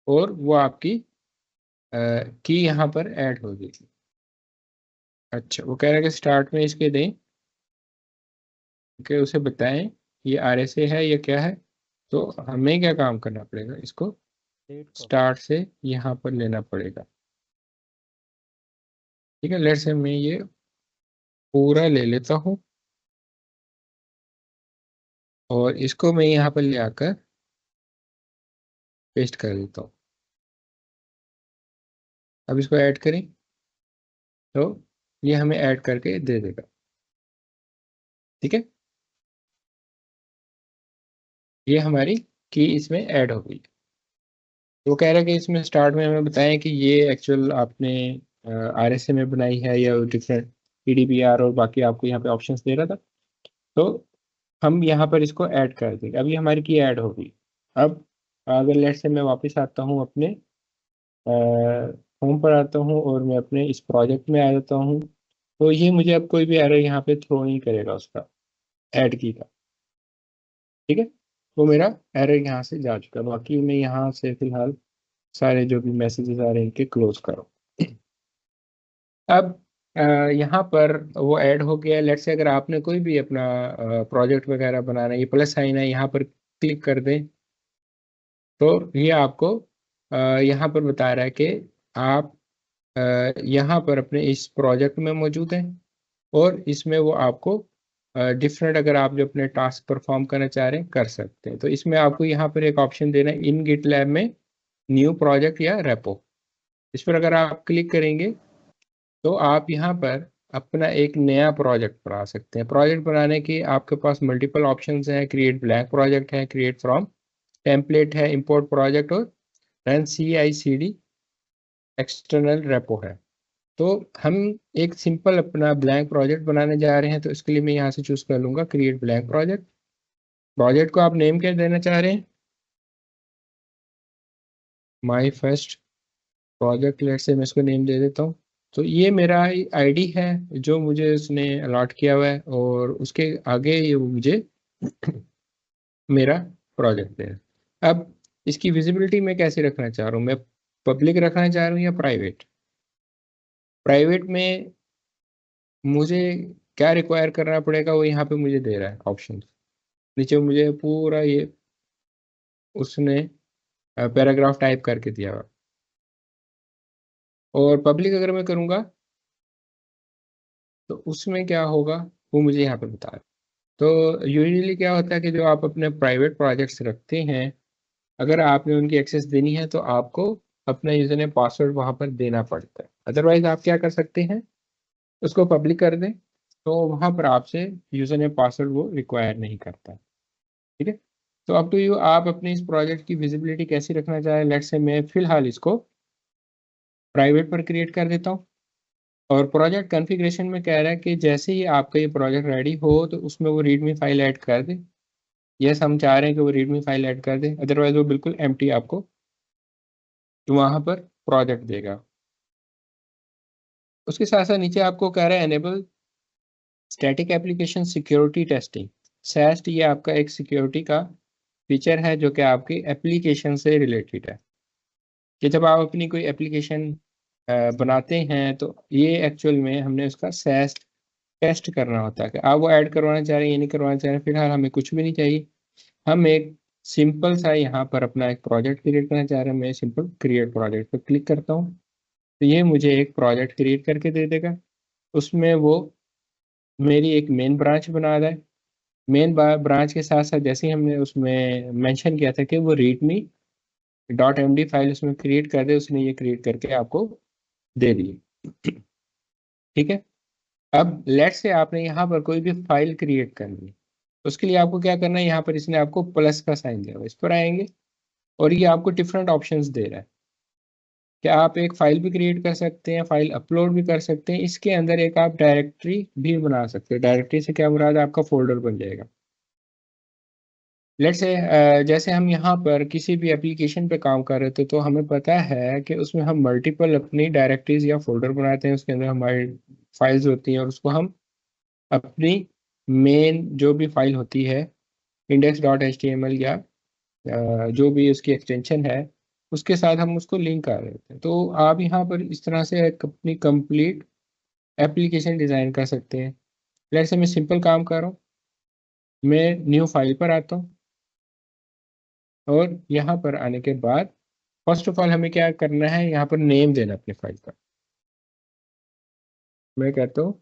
और वो आपकी की यहाँ पर ऐड होगी। अच्छा, वो कह रहा है कि स्टार्ट में इसके दें कि उसे बताएं ये RSA है या क्या है। तो हमें क्या काम करना पड़ेगा, इसको स्टार्ट से यहाँ पर लेना पड़ेगा। ठीक है, लेट्स से मैं ये पूरा ले लेता हूँ और इसको मैं यहाँ पर ले आकर पेस्ट कर देता हूँ। अब इसको ऐड करें तो ये हमें ऐड करके दे देगा। ठीक है, ये हमारी की इसमें ऐड हो गई। वो कह रहा है कि इसमें स्टार्ट में हमें बताएं कि ये एक्चुअल आपने RSA में बनाई है या डिफरेंट PDBR और बाकी आपको यहाँ पे ऑप्शंस दे रहा था। तो हम यहाँ पर इसको ऐड कर देंगे। अभी हमारी की ऐड होगी। अब अगर लेट से मैं वापस आता हूँ अपने होम पर आता हूँ और मैं अपने इस प्रोजेक्ट में आ जाता हूँ तो ये मुझे अब कोई भी एरर यहाँ पे थ्रो नहीं करेगा उसका, ऐड की का। ठीक है, वो मेरा एरर यहाँ से जा चुका है। बाकी मैं यहाँ से फिलहाल सारे जो भी मैसेजेस आ रहे हैं इनके क्लोज करो। अब यहाँ पर वो ऐड हो गया। लेट्स से अगर आपने कोई भी अपना प्रोजेक्ट वगैरह बनाना है, ये प्लस साइन है, यहाँ पर क्लिक कर दें तो ये आपको यहाँ पर बता रहा है कि आप यहाँ पर अपने इस प्रोजेक्ट में मौजूद हैं और इसमें वो आपको डिफरेंट, अगर आप जो अपने टास्क परफॉर्म करना चाह रहे हैं कर सकते हैं। तो इसमें आपको यहाँ पर एक ऑप्शन देना है इन गिट लैब में न्यू प्रोजेक्ट या रेपो। इस पर अगर आप क्लिक करेंगे तो आप यहाँ पर अपना एक नया प्रोजेक्ट बना सकते हैं। प्रोजेक्ट बनाने की आपके पास मल्टीपल ऑप्शंस हैं। क्रिएट ब्लैंक प्रोजेक्ट है, क्रिएट फ्रॉम टेम्पलेट है, इंपोर्ट प्रोजेक्ट और रन CI/CD एक्सटर्नल रेपो है। तो हम एक सिंपल अपना ब्लैंक प्रोजेक्ट बनाने जा रहे हैं, तो इसके लिए मैं यहाँ से चूज कर लूंगा क्रिएट ब्लैंक प्रोजेक्ट। प्रोजेक्ट को आप नेम क्या देना चाह रहे हैं? माई फर्स्ट प्रोजेक्ट, लेट से मैं इसको नेम दे देता हूँ। तो ये मेरा आईडी है जो मुझे उसने अलॉट किया हुआ है और उसके आगे ये वो मुझे मेरा प्रोजेक्ट है। अब इसकी विजिबिलिटी मैं कैसे रखना चाह रहा हूँ? मैं पब्लिक रखना चाह रहा हूँ या प्राइवेट? प्राइवेट में मुझे क्या रिक्वायर करना पड़ेगा वो यहाँ पे मुझे दे रहा है ऑप्शन। नीचे मुझे पूरा ये उसने पैराग्राफ टाइप करके दिया हुआ। और पब्लिक अगर मैं करूँगा तो उसमें क्या होगा वो मुझे यहाँ पे बता रहा है। तो यूजुअली क्या होता है कि जो आप अपने प्राइवेट प्रोजेक्ट्स रखते हैं, अगर आपने उनकी एक्सेस देनी है तो आपको अपना यूजर नेम पासवर्ड वहाँ पर देना पड़ता है। अदरवाइज आप क्या कर सकते हैं, उसको पब्लिक कर दें तो वहाँ पर आपसे यूजर नेम पासवर्ड वो रिक्वायर नहीं करता। ठीक है। तो अब तो यू आप अपने इस प्रोजेक्ट की विजिबिलिटी कैसी रखना चाहें। लेट्स से मैं फिलहाल इसको प्राइवेट पर क्रिएट कर देता हूँ। और प्रोजेक्ट कॉन्फ़िगरेशन में कह रहा है कि जैसे ही आपका ये प्रोजेक्ट रेडी हो तो उसमें वो रीडमी फाइल ऐड कर दे। यस, हम चाह रहे हैं कि वो रीडमी फाइल ऐड कर दे, अदरवाइज वो बिल्कुल एम्प्टी आपको वहां पर प्रोजेक्ट देगा। उसके साथ साथ नीचे आपको कह रहा है enable static application security testing. SAST ये आपका एक सिक्योरिटी का फीचर है जो कि आपकी एप्लीकेशन से रिलेटेड है। कि जब आप अपनी कोई एप्लीकेशन बनाते हैं तो ये एक्चुअल में हमने उसका SAST टेस्ट करना होता है कि आप वो ऐड करवाना चाह रहे हैं या नहीं करवाना चाह रहे हैं। फिलहाल हमें कुछ भी नहीं चाहिए, हम एक सिंपल सा यहाँ पर अपना एक प्रोजेक्ट क्रिएट करना चाह रहे हैं। मैं सिंपल क्रिएट प्रोजेक्ट पर क्लिक करता हूँ तो ये मुझे एक प्रोजेक्ट क्रिएट करके दे देगा। उसमें वो मेरी एक मेन ब्रांच बना रहा है। मेन ब्रांच के साथ साथ जैसे ही हमने उसमें मेंशन किया था कि वो रीडमी .md फाइल उसमें क्रिएट कर दे, उसने ये क्रिएट करके आपको दे दी। ठीक है। अब लेट से आपने यहाँ पर कोई भी फाइल क्रिएट करनी है, उसके लिए आपको क्या करना है, यहाँ पर इसने आपको प्लस का साइन दिया हुआ है, इस पर आएंगे और ये आपको डिफरेंट ऑप्शंस दे रहा है कि आप एक फाइल भी क्रिएट कर सकते हैं, फाइल अपलोड भी कर सकते हैं। इसके अंदर एक आप डायरेक्टरी भी बना सकते हैं। डायरेक्टरी से क्या मुराद है, आपका फोल्डर बन जाएगा। लेट्स से जैसे हम यहाँ पर किसी भी एप्लीकेशन पे काम कर रहे थे तो हमें पता है कि उसमें हम मल्टीपल अपनी डायरेक्टरीज या फोल्डर बनाते हैं, उसके अंदर हमारी फाइल्स होती हैं और उसको हम अपनी मेन जो भी फाइल होती है index.html या जो भी उसकी एक्सटेंशन है उसके साथ हम उसको लिंक कर देते हैं। तो आप यहाँ पर इस तरह से एक अपनी कंप्लीट एप्लीकेशन डिज़ाइन कर सकते हैं। लेट्स से मैं सिंपल काम कर रहा हूँ, मैं न्यू फाइल पर आता हूँ और यहाँ पर आने के बाद फर्स्ट ऑफ ऑल हमें क्या करना है, यहाँ पर नेम देना अपनी फाइल का। मैं कहता हूँ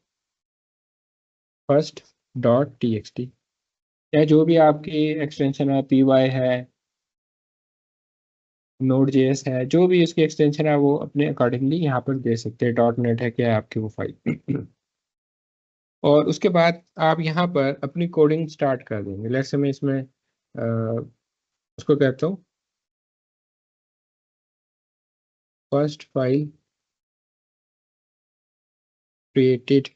first.txt या जो भी आपकी एक्सटेंशन है, py है, Node.js है, जो भी इसकी एक्सटेंशन है वो अपने अकॉर्डिंगली यहाँ पर दे सकते हैं। .NET है क्या है आपकी वो फाइल और उसके बाद आप यहाँ पर अपनी कोडिंग स्टार्ट कर देंगे। लेट्स से मैं इसमें उसको कहता हूँ फर्स्ट फाइल क्रिएटेड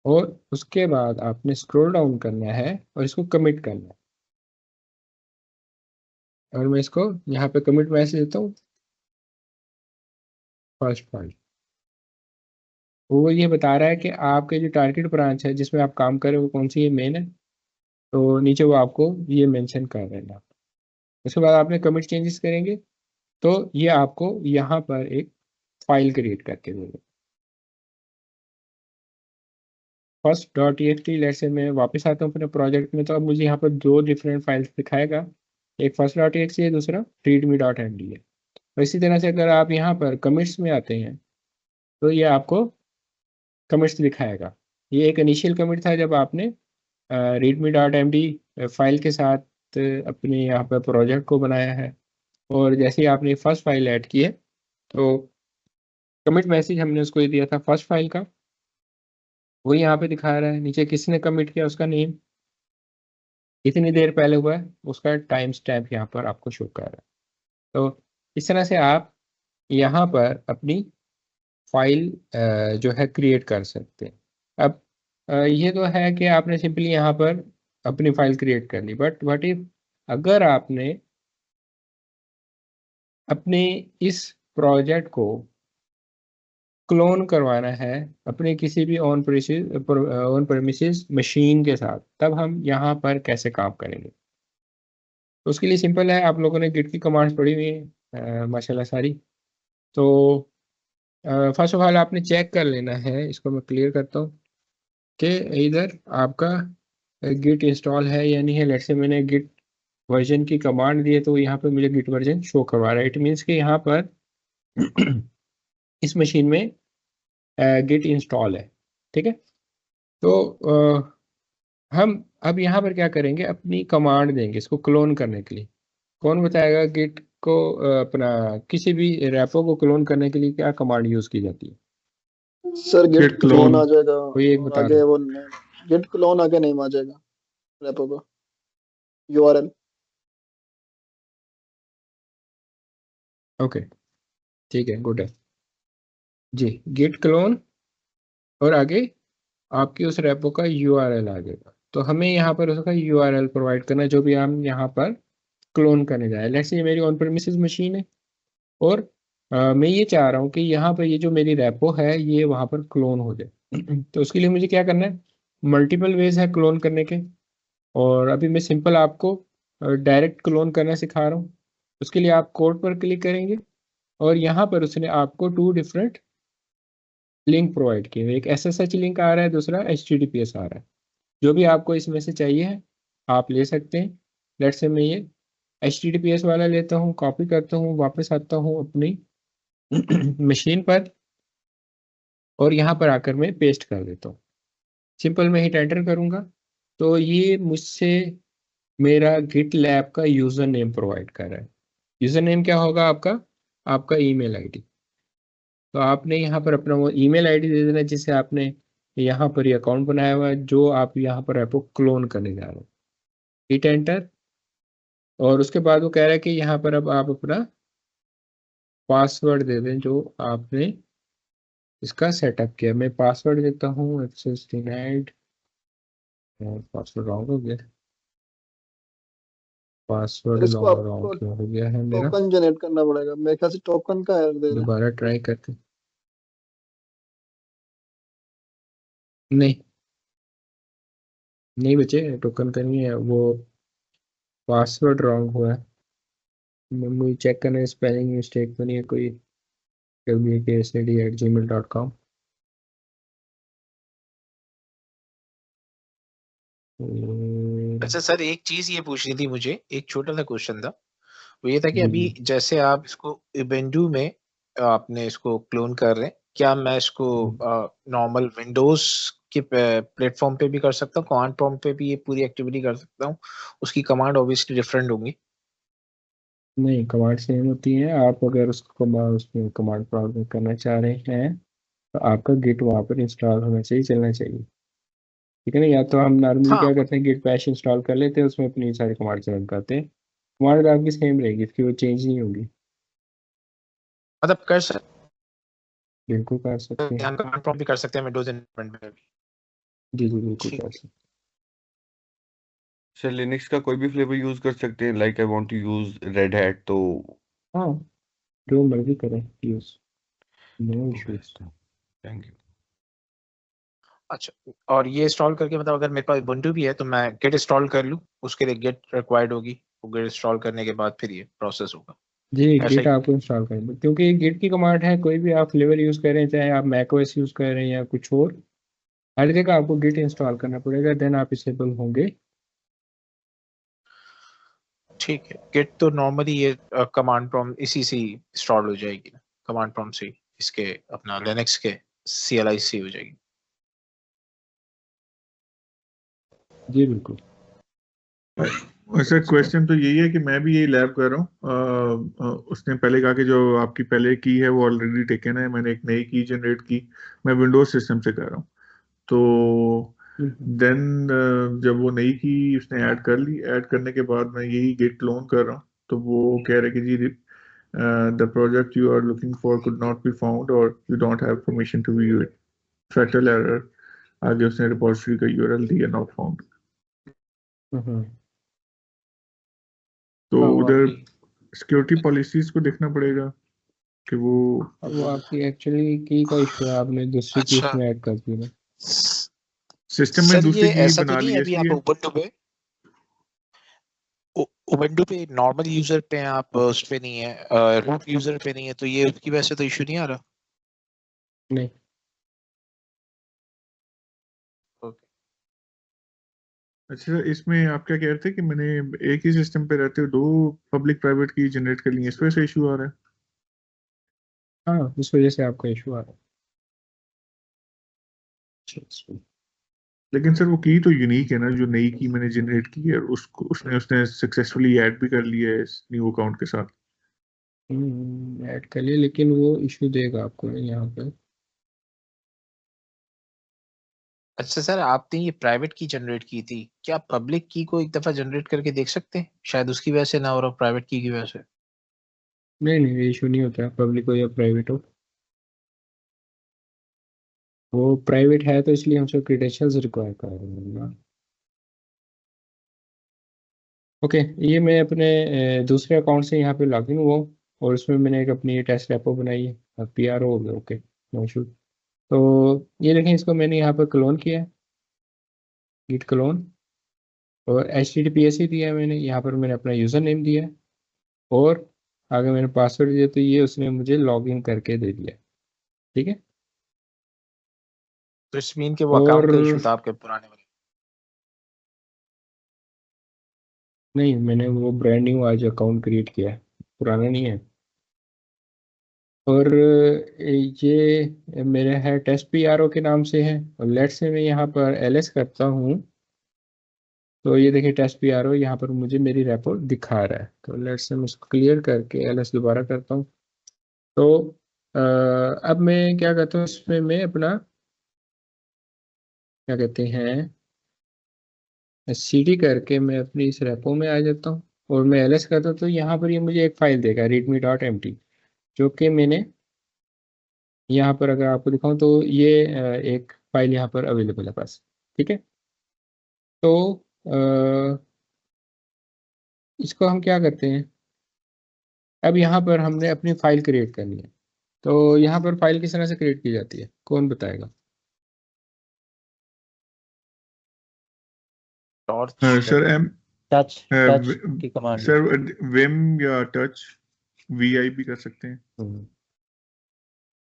और उसके बाद आपने स्क्रॉल डाउन करना है और इसको कमिट करना है। और मैं इसको यहाँ पे कमिट मैसेज देता हूँ फर्स्ट फाइल। वो ये बता रहा है कि आपके जो टारगेट ब्रांच है जिसमें आप काम करें वो कौन सी है, मेन है। तो नीचे वो आपको ये मेंशन कर देना। उसके बाद आपने कमिट चेंजेस करेंगे तो ये आपको यहाँ पर एक फाइल क्रिएट करके देगा। फर्स्ट डॉट टीएक्सटी, लेट से मैं वापस आता हूँ अपने प्रोजेक्ट में, तो अब मुझे यहाँ पर दो डिफरेंट फाइल्स दिखाएगा, एक फर्स्ट डॉट टीएक्सटी है, दूसरा रीडमी डॉट एमडी है। और इसी तरह से अगर आप यहाँ पर कमिट्स में आते हैं तो ये आपको कमिट्स दिखाएगा। ये एक इनिशियल कमिट था जब आपने readme dot M D file के साथ अपने यहाँ पर प्रोजेक्ट को बनाया है, और जैसे ही आपने फर्स्ट फाइल ऐड की है तो कमिट मैसेज हमने उसको ये दिया था फर्स्ट फाइल का, वो यहाँ पे दिखा रहा है। नीचे किसने कमिट किया उसका नेम, इतनी देर पहले हुआ है, उसका टाइम स्टैम्प यहाँ पर आपको शो कर रहा है। तो इस तरह से आप यहाँ पर अपनी फाइल जो है क्रिएट कर सकते हैं। अब ये तो है कि आपने सिंपली यहाँ पर अपनी फाइल क्रिएट कर ली, बट व्हाट इफ अगर आपने अपने इस प्रोजेक्ट को क्लोन करवाना है अपने किसी भी ऑन प्रेमिसेस मशीन के साथ, तब हम यहाँ पर कैसे काम करेंगे? तो उसके लिए सिंपल है, आप लोगों ने गिट की कमांड्स पढ़ी हुई है माशाल्लाह सारी। तो फर्स्ट ऑफ ऑल आपने चेक कर लेना है, इसको मैं क्लियर करता हूँ कि इधर आपका गिट इंस्टॉल है या नहीं है। लेट्स से मैंने गिट वर्जन की कमांड दी है तो यहाँ पर मुझे गिट वर्जन शो करवा रहा है। इट मीन्स कि यहाँ पर इस मशीन में गिट इंस्टॉल है, ठीक है। तो हम अब यहाँ पर क्या करेंगे, अपनी कमांड देंगे इसको क्लोन करने के लिए। कौन बताएगा गिट को अपना किसी भी रैपो को क्लोन करने के लिए क्या कमांड यूज की जाती है? सर गिट क्लोन आ जाएगा, कोई एक और बता आगे दो। वो गिट क्लोन आगे नहीं आ जाएगा रेपो का यूआरएल। ओके ठीक है, गुड है जी। गिट क्लोन और आगे आपकी उस रेपो का यूआरएल आ जाएगा। तो हमें यहाँ पर उसका यूआरएल प्रोवाइड करना, जो भी हम यहाँ पर क्लोन करने जाए। लेट्स से ये मेरी ऑन प्रेमिसेस मशीन है और मैं ये चाह रहा हूँ कि यहाँ पर ये जो मेरी रेपो है ये वहाँ पर क्लोन हो जाए। तो उसके लिए मुझे क्या करना है, मल्टीपल वेज है क्लोन करने के, और अभी मैं सिंपल आपको डायरेक्ट क्लोन करना सिखा रहा हूँ। उसके लिए आप कोड पर क्लिक करेंगे और यहाँ पर उसने आपको टू डिफरेंट लिंक प्रोवाइड किए हुए, एक SSH लिंक आ रहा है, दूसरा HTTPS आ रहा है। जो भी आपको इसमें से चाहिए है आप ले सकते हैं। लेट्स से मैं ये HTTPS वाला लेता हूँ, कॉपी करता हूँ, वापस आता हूँ अपनी मशीन पर और यहाँ पर आकर मैं पेस्ट कर देता हूँ। सिंपल मैं हिट एंटर करूँगा तो ये मुझसे मेरा गिट लैब का यूज़र नेम प्रोवाइड कर रहा है। यूज़र नेम क्या होगा आपका, आपका ईमेल आईडी। तो आपने यहाँ पर अपना वो ईमेल आईडी दे देना जिससे आपने यहाँ पर ये अकाउंट बनाया हुआ है, जो आप यहाँ पर ऐप को क्लोन करने जा रहे हो। हिट एंटर, और उसके बाद वो कह रहा है कि यहाँ पर अब आप अपना पासवर्ड दे दें जो आपने इसका सेटअप किया। मैं पासवर्ड देता हूँ एक्सेस डिनाइड, पासवर्ड रॉन्ग हो गया, पासवर्ड सर इसको रॉन्ग आपको क्यों हो गया है मेरा? टोकन जनरेट करना पड़ेगा, मेरे ख्याल से टोकन का एरर दे रहा है। दोबारा ट्राई करते, नहीं नहीं बचे, टोकन का नहीं है वो, पासवर्ड रॉन्ग हुआ है। मुझे चेक करना है स्पेलिंग मिस्टेक तो नहीं है कोई, wksd@gmail.com। अच्छा सर, एक चीज ये पूछनी थी मुझे, एक छोटा सा क्वेश्चन था। वो ये था कि जी अभी जी। जैसे आप इसको उबुंटू में आपने इसको क्लोन कर रहे हैं, क्या मैं इसको नॉर्मल विंडोज के प्लेटफॉर्म पे भी कर सकता हूँ? कमांड प्रॉम्प्ट पे भी ये पूरी एक्टिविटी कर सकता हूँ? उसकी कमांड ऑब्वियसली डिफरेंट होंगी। नहीं, कमांड सेम होती है। आप अगर उसको उसमें कमांड प्रॉम्प्ट में करना चाह रहे हैं तो आपका गिट वहाँ पर इंस्टॉल होना चाहिए, चलना चाहिए, ठीक है ना। या तो हम नॉर्मली हाँ क्या करते हैं, गिट बैश इंस्टॉल कर लेते हैं, उसमें अपनी सारी कमांड रन करते हैं। कमांड आपकी सेम रहेगी, इसकी वो चेंज नहीं होगी। मतलब कर सकते बिल्कुल कर सकते हैं, हैं। हम कमांड प्रॉम्प्ट भी कर सकते हैं विंडोज एनवायरनमेंट में भी। जी जी बिल्कुल ठीक कर है। सकते सर लिनक्स का कोई भी फ्लेवर यूज कर सकते हैं, like I want to use Red Hat तो? हैं। हाँ, जो मर्जी करें use, no issues. Thank you. अच्छा, और ये इंस्टॉल करके मतलब अगर मेरे पास उबुंटू भी है तो मैं गेट इंस्टॉल कर लूँ, उसके लिए गेट रिक्वायर्ड होगी, वो गेट इंस्टॉल करने के बाद फिर ये प्रोसेस होगा, जी ऐसा गिट ही? आपको इंस्टॉल करेंगे क्योंकि गिट की कमांड है, कोई भी आप फ्लेवर यूज कर रहे हैं, चाहे आप मैक ओएस यूज कर रहे हैं या कुछ और, हर जगह आपको गिट इंस्टॉल करना पड़ेगा, देन आप इसेबल होंगे। ठीक है, गिट तो नॉर्मली ये कमांड प्रॉम्प्ट इसी से इंस्टॉल हो जाएगी ना, कमांड प्रॉम्प्ट से इसके अपना लिनक्स के CLI से हो जाएगी। जी बिल्कुल। वैसे क्वेश्चन तो यही है कि मैं भी यही लैब कर रहा हूँ। उसने पहले कहा कि जो आपकी पहले की है वो ऑलरेडी टेकन है, मैंने एक नई की जनरेट की, मैं विंडोज सिस्टम से कर रहा हूँ। तो देन जब वो नई की उसने ऐड कर ली, ऐड करने के बाद मैं यही गेट क्लोन कर रहा हूँ, तो वो कह रहे कि जी the project you are looking for could not be found और you don't have permission to view it, fatal error. आगे उसने रिपोजिटरी का URL दिया, नॉट फाउंड। तो हाँ, वो उधर आपकी सिक्योरिटी पॉलिसीज को देखना पड़ेगा कि वो अब वो आपकी एक्चुअली की का इशू है, आपने दूसरी की अच्छा इसमें ऐड कर दी ना। सिस्टम में सर, दूसरी ये की ऐसा तो बना नहीं ली है है अभी आप इसलिए। उबंटू पे नॉर्मल यूजर पे हैं आप, उस पे नहीं है, रूट यूजर पे नहीं है, तो ये उसकी वजह से तो इशू नहीं आ रहा? नहीं, ओके। अच्छा, इसमें आप क्या कह रहे थे कि मैंने एक ही सिस्टम पे रहते हुए दो पब्लिक प्राइवेट की जनरेट कर ली है, इस वजह से इशू आ रहा है। हाँ इस वजह से आपका इशू आ रहा है। अच्छा, लेकिन सर वो की तो यूनिक है ना, जो नई की मैंने जनरेट की है, उसको उसने सक्सेसफुली ऐड भी कर लिया है इस न्यू अकाउंट के साथ। ऐड कर लिया, लेकिन वो इशू देगा आपको यहाँ पे। अच्छा सर, आपने ये प्राइवेट की जनरेट की थी, क्या पब्लिक की को एक दफा जनरेट करके देख सकते हैं? शायद उसकी वजह से ना हो रहा, प्राइवेट की वजह से। नहीं नहीं, ये इशू नहीं होता, पब्लिक हो या प्राइवेट हो। वो प्राइवेट है तो इसलिए हमसे क्रेडेंशियल्स रिक्वायर कर रहे हैं ना। ओके, ये मैं अपने दूसरे अकाउंट से यहाँ पे लॉगिन हुआ हूँ, और उसमें मैंने एक अपनी टेस्ट रेपो बनाई है, PRO हो गया। Okay, no issue. तो ये देखें, इसको मैंने यहाँ पर क्लोन किया है, गिट क्लोन, और HTTPS ही दिया है मैंने यहाँ पर, मैंने अपना यूज़र नेम दिया है, और आगे मैंने पासवर्ड दिया, तो ये उसने मुझे लॉगिन करके दे दिया। ठीक है। तो इस मीन के वो और अकाउंट का इशू था आपके पुराने वाले? नहीं, मैंने वो ब्रांड न्यू आज अकाउंट क्रिएट किया है, पुराना नहीं है। और ये मेरे है टेस्ट PRO के नाम से है, और लेट से मैं यहाँ पर LS करता हूँ, तो ये देखिए टेस्ट PRO यहाँ पर मुझे मेरी रेपो दिखा रहा है। तो लेट से मैं इसको क्लियर करके LS दोबारा करता हूँ। तो अब मैं क्या करता हूँ, इसमें मैं अपना क्या कहते हैं CD करके मैं अपनी इस रेपो में आ जाता हूँ, और मैं LS करता हूँ, तो यहाँ पर ये मुझे एक फाइल देगा readme.mt, जो कि मैंने यहाँ पर अगर आपको दिखाऊं तो ये एक फाइल यहाँ पर अवेलेबल है पास। ठीक है। तो इसको हम क्या करते हैं, अब यहाँ पर हमने अपनी फाइल क्रिएट करनी है। तो यहाँ पर फाइल किस तरह से क्रिएट की जाती है, कौन बताएगा? टॉर्च सर टच टच की कमांड सर विम या टच VI भी कर सकते हैं।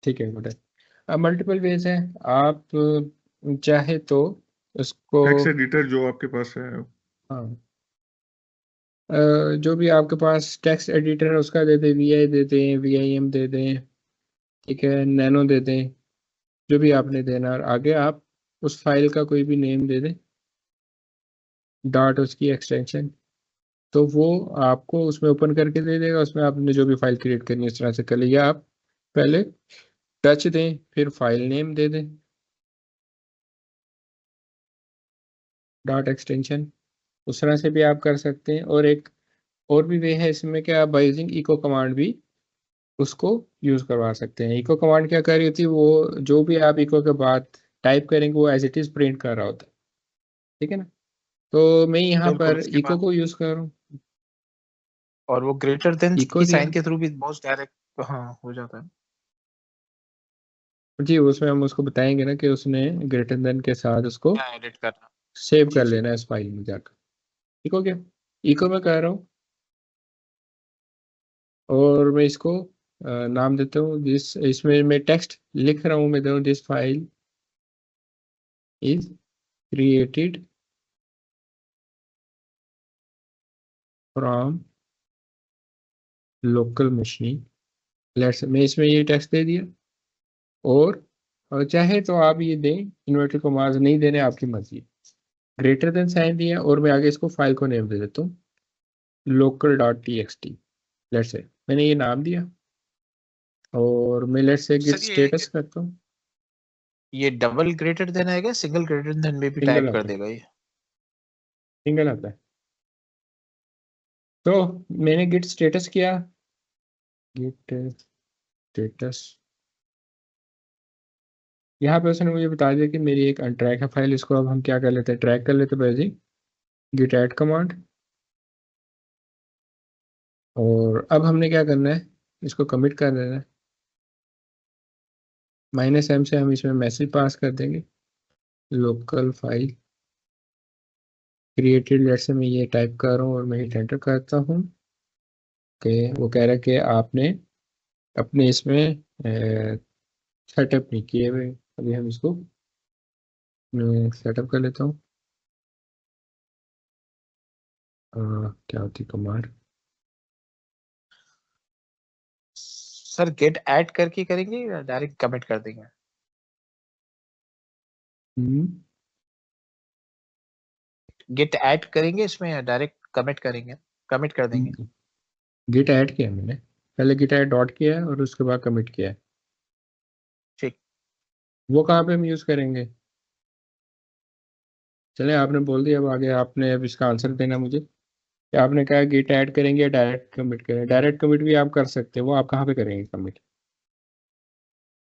ठीक है, गुड है। अब मल्टीपल वेज है, आप चाहे तो उसको, टेक्स्ट एडिटर जो आपके पास है। हाँ, जो भी आपके पास टेक्स्ट एडिटर है उसका दे दें, VI दे दें, VIM दे दें, ठीक है, नैनो दे दें, जो भी आपने देना। और आगे आप उस फाइल का कोई भी नेम दे दें, डॉट उसकी एक्सटेंशन, तो वो आपको उसमें ओपन करके दे देगा। उसमें आपने जो भी फाइल क्रिएट करनी है इस तरह से कर लिया। आप पहले टच दें, फिर फाइल नेम दे दें, डॉट एक्सटेंशन, उस तरह से भी आप कर सकते हैं। और एक और भी वे है इसमें कि आप बाय यूजिंग इको कमांड भी उसको यूज करवा सकते हैं। इको कमांड क्या कर रही होती है, वो जो भी आप इको के बाद टाइप करेंगे वो एज इट इज प्रिंट कर रहा होता है। ठीक है ना। तो मैं यहाँ बिल्कुल, पर उसके इको बाद को यूज कर रहा हूँ। और वो ग्रेटर देन इको की दिया, साइन के थ्रू भी बहुत डायरेक्ट हाँ हो जाता है। जी उसमें हम उसको बताएंगे ना कि उसने ग्रेटर देन के साथ उसको क्या एडिट करना? सेव जी कर जी। लेना है इस फाइल में जाकर। ठीक हो गया। इको में कर रहा हूँ, और मैं इसको नाम देता हूँ जिस, इसमें मैं टेक्स्ट लिख रहा हूँ, मैं दे रहा हूँ this file is created from local machine। Let's मैं इसमें ये टेक्स्ट दे दिया, और चाहे तो आप ये दें, इन्वर्टेड कॉमास नहीं देने, आपकी मर्जी। ग्रेटर देन साइन दिया, और मैं आगे इसको फाइल को नेम दे देता हूँ local.txt। लेट्स से मैंने ये नाम दिया, और मैं let's say Git sir status करता हूँ। ये डबल ग्रेटर देन आएगा, सिंगल ग्रेटर देन में भी सिंगल टाइप आता कर है, देगा ये? सिंगल आता है। तो मैंने गिट स्टेटस किया, गिट स्टेटस, यहाँ पे उसने मुझे बता दिया कि मेरी एक अनट्रैक है फाइल। इसको अब हम क्या कर लेते हैं, ट्रैक कर लेते हैं पहले गिट ऐड कमांड। और अब हमने क्या करना है, इसको कमिट कर देना है। -m से हम इसमें मैसेज पास कर देंगे, local file created. Let's say मैं ये टाइप कर रहा हूँ और मैं हिट एंटर करता हूँ कि वो कह रहा है कि आपने अपने इसमें सेटअप नहीं किए हुए। अभी हम इसको सेटअप कर लेता हूँ। क्या होती कमांड, सर गेट ऐड करके करेंगे या डायरेक्ट कमिट कर देंगे? गेट ऐड करेंगे इसमें या डायरेक्ट कमिट करेंगे? कमिट कर देंगे। गिट ऐड किया मैंने, पहले गिट ऐड डॉट किया है और उसके बाद कमिट किया है। ठीक। वो कहाँ पे हम यूज करेंगे, चले आपने बोल दिया, अब आगे आपने अब इसका आंसर देना मुझे कि आपने कहा गिट ऐड करेंगे या डायरेक्ट कमिट करेंगे। डायरेक्ट कमिट भी आप कर सकते हैं, वो आप कहाँ पे करेंगे कमिट?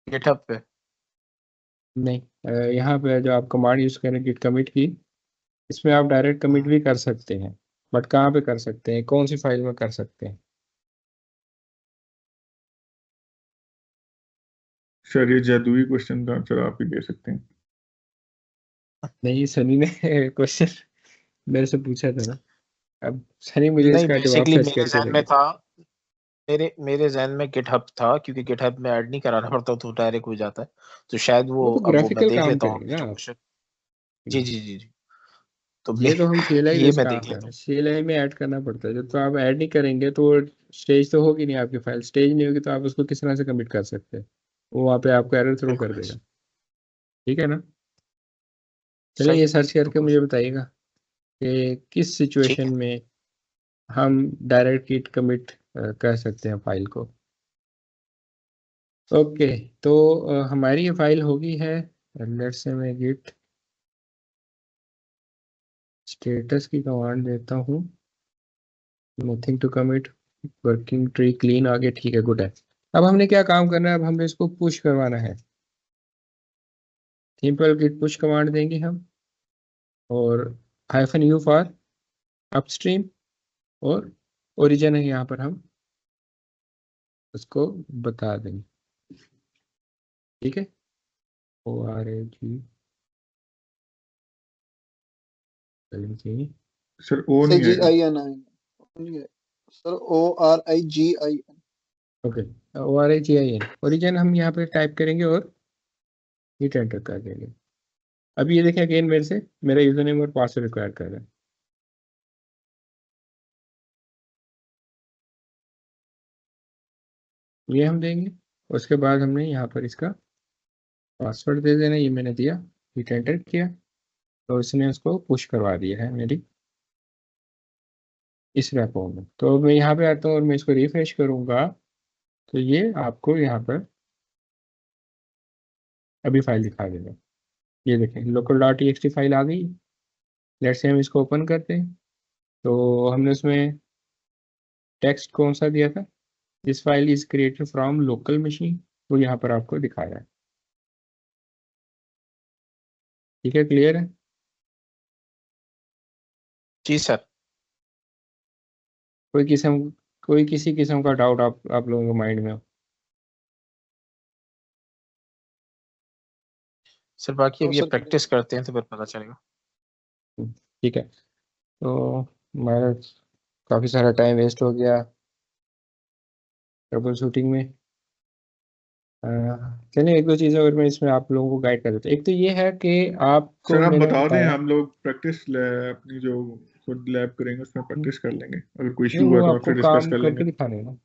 गिटहब पे। नहीं, यहाँ पे जो आप कमांड यूज करें गिट कमिट की, इसमें आप डायरेक्ट कमिट भी कर सकते हैं, बट कहाँ पे कर सकते हैं, कौन सी फाइल में कर सकते हैं? सर ये जादुई क्वेश्चन का आंसर आप ही दे सकते हैं। नहीं, सनी ने क्वेश्चन मेरे से पूछा था ना, अब सनी मुझे नहीं, इसका जवाब बेसिकली फेच मेरे करके जहन में देगा। था, मेरे जहन में गिटहब था, क्योंकि गिटहब में ऐड नहीं कराना पड़ता तो डायरेक्ट हो जाता है, तो शायद वो वो, तो अब वो मैं ग्राफिकल देख काम लेता हूँ करेंगे ना जो आप। क्वेश्चन। जी जी जी जी। तो ये तो हम CLI ये बेस मैं काम देख कर रहे लेता हैं, हूँ। CLI में ऐड करना पड़ता है। जब तो आप ऐड नहीं करेंगे तो स्टेज तो होगी नहीं आपकी फाइल, स्टेज नहीं होगी तो आप उसको किस तरह से कमिट कर सकते हैं, वो वहाँ पे आपको एरर थ्रो कर बिल्कुल देगा। ठीक है ना? चलिए सही ये है, सर्च करके बिल्कुल मुझे बताइएगा कि किस ठीक सिचुएशन है। में हम डायरेक्ट गिट कमिट कर सकते हैं फाइल को। ओके, तो हमारी ये फाइल होगी है, लेट्स से मैं गिट स्टेटस की कमांड देता हूँ, nothing to commit, working tree clean, आगे ठीक है, गुड है। अब हमने क्या काम करना है, अब हमें इसको पुश करवाना है। सिंपल गिट पुश कमांड देंगे हम, और -u फॉर अपस्ट्रीम, और ओरिजिन है यहाँ पर हम उसको बता देंगे। ठीक है, ORAG सर ओ से नहीं आएगा। GIN आएगा sir, ORIGIN। Okay, ORAGIN origin हम यहाँ पे टाइप करेंगे और हिट एंटर कर देंगे। अब ये देखें अगेन मेरे से मेरा यूजर नेम और पासवर्ड रिक्वायर कर रहा है। ये हम देंगे, उसके बाद हमने यहाँ पर इसका पासवर्ड दे देना, ये मैंने दिया, हिट एंटर किया, तो इसने उसको पुश करवा दिया है मेरी इस रेपो में। तो मैं यहाँ पे आता हूँ और मैं इसको रिफ्रेश करूँगा, तो ये आपको यहाँ पर अभी फाइल दिखा देगा। ये देखें local.txt फाइल आ गई। लेट्स से हम इसको ओपन करते हैं, तो हमने उसमें टेक्स्ट कौन सा दिया था, this file is created from local machine, वो यहाँ पर आपको दिखाया है। ठीक है, क्लियर है? जी सर। कोई किस्म कोई किसी किस्म का डाउट आप लोगों के माइंड में हो? सर बाकी अब ये सर प्रैक्टिस करते हैं तो फिर पता चलेगा। ठीक है, तो हमारा काफ़ी सारा टाइम वेस्ट हो गया ट्रबल शूटिंग में। चलिए एक दो चीज़ें और मैं इसमें आप लोगों को गाइड कर देता हूँ। एक तो ये है कि आपको सर आप मैंने बता दें, बताया हम लोग प्रैक्टिस अपनी जो खुद लैब करेंगे उसमें प्रैक्टिस कर लेंगे, अगर कोई नहीं, इशू वो हुआ तो आपको आपसे डिस्कस काम कर करके लेंगे। दिखाने हैं ना।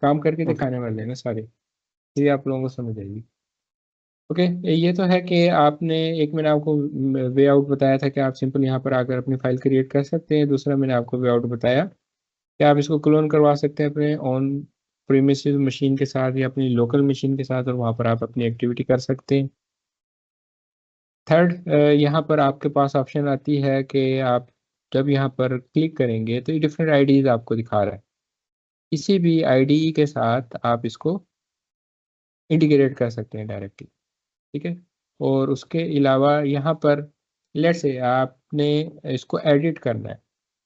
काम करके ओके। दिखाने वाले हैं ना सारे, ये आप लोगों को समझ आएगी। ओके, ये तो है कि आपने एक, मैंने आपको वे आउट बताया था कि आप सिंपल यहाँ पर आकर अपनी फाइल क्रिएट कर सकते हैं। दूसरा मैंने आपको वे आउट बताया कि आप इसको क्लोन करवा सकते हैं अपने ऑन प्रीमिसेस मशीन के साथ या अपनी लोकल मशीन के साथ, और वहाँ पर आप अपनी एक्टिविटी कर सकते हैं। थर्ड, यहाँ पर आपके पास ऑप्शन आती है कि आप जब यहाँ पर क्लिक करेंगे तो ये डिफरेंट आईडीज आपको दिखा रहा है। किसी भी आईडी के साथ आप इसको इंटीग्रेट कर सकते हैं डायरेक्टली, ठीक है। और उसके अलावा यहाँ पर लेट्स से आपने इसको एडिट करना है।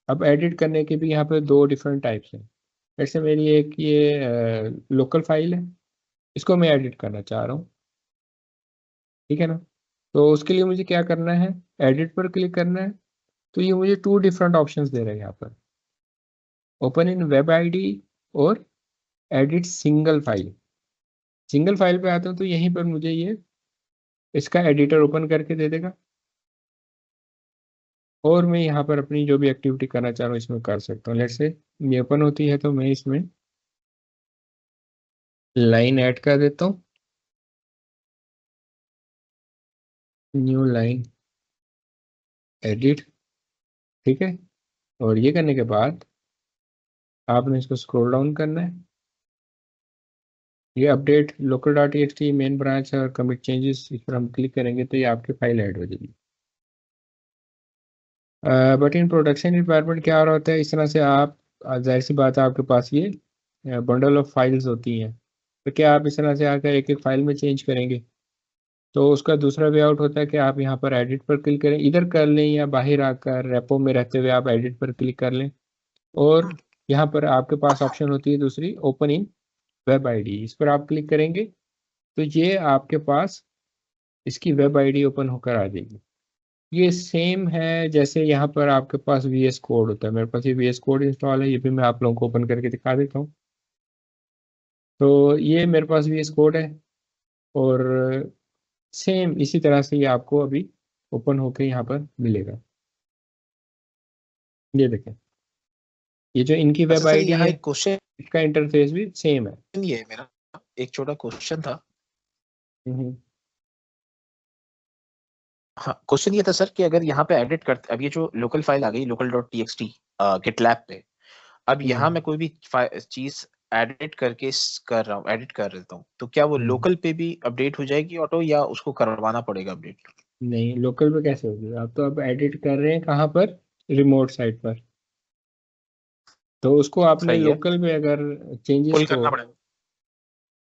अब एडिट करने के भी यहाँ पर दो डिफरेंट टाइप्स हैं। लेट्स से मेरी एक ये लोकल फाइल है, इसको मैं एडिट करना चाह रहा हूँ, ठीक है ना। तो उसके लिए मुझे क्या करना है, एडिट पर क्लिक करना है। तो ये मुझे टू डिफरेंट ऑप्शंस दे रहे हैं यहाँ पर, ओपन इन वेब आईडी और edit single file. Single file पे आता हूँ तो यहीं पर मुझे ये इसका एडिटर ओपन करके दे देगा, और मैं यहाँ पर अपनी जो भी एक्टिविटी करना चाह रहा हूँ इसमें कर सकता हूँ। लेट्स से ये ओपन होती है तो मैं इसमें लाइन ऐड कर देता हूँ, न्यू लाइन एडिट, ठीक है। और ये करने के बाद आपने इसको स्क्रॉल डाउन करना है। ये update local dot T main branch और कमिट चेंजेस, इस पर हम क्लिक करेंगे तो ये आपकी फाइल ऐड हो जाएगी। बट इन प्रोडक्शन रिक्वायरमेंट क्या हो रहा होता है, इस तरह से आप जाहिर सी बात है आपके पास ये बंडल ऑफ फाइल्स होती हैं, तो क्या आप इस तरह से आकर एक एक फाइल में चेंज करेंगे। तो उसका दूसरा वे आउट होता है कि आप यहाँ पर एडिट पर क्लिक करें, इधर कर लें या बाहर आकर रेपो में रहते हुए आप एडिट पर क्लिक कर लें। और यहाँ पर आपके पास ऑप्शन होती है दूसरी, ओपन इन वेब आईडी, इस पर आप क्लिक करेंगे तो ये आपके पास इसकी वेब आईडी ओपन होकर आ जाएगी। ये सेम है जैसे यहाँ पर आपके पास VS कोड होता है। मेरे पास ये VS कोड इंस्टॉल है, ये भी मैं आप लोगों को ओपन करके दिखा देता हूँ। तो ये मेरे पास VS कोड है, और सेम इसी तरह से ये आपको अभी ओपन होकर यहाँ पर मिलेगा। ये देखें, ये जो इनकी अच्छा वेब सर, आईडी यहाँ है एक क्वेश्चन इसका इंटरफेस भी सेम है। ये मेरा एक छोटा क्वेश्चन था। हम्म, हाँ, क्वेश्चन ये था सर कि अगर यहाँ पे एडिट करते, अब ये जो लोकल फाइल आ गई लोकल डॉट टी गिटलैब पे, अब यहाँ मैं कोई भी चीज एडिट करके कर रहा हूँ, एडिट कर लेता हूँ, तो क्या वो लोकल पे भी अपडेट हो जाएगी ऑटो, या उसको करवाना पड़ेगा अपडेट? नहीं, लोकल पे कैसे होगी, आप तो अब एडिट कर रहे हैं कहाँ पर, रिमोट साइट पर। तो उसको आपने सही है, लोकल में अगर चेंजेस पुल को, करना पड़ेगा।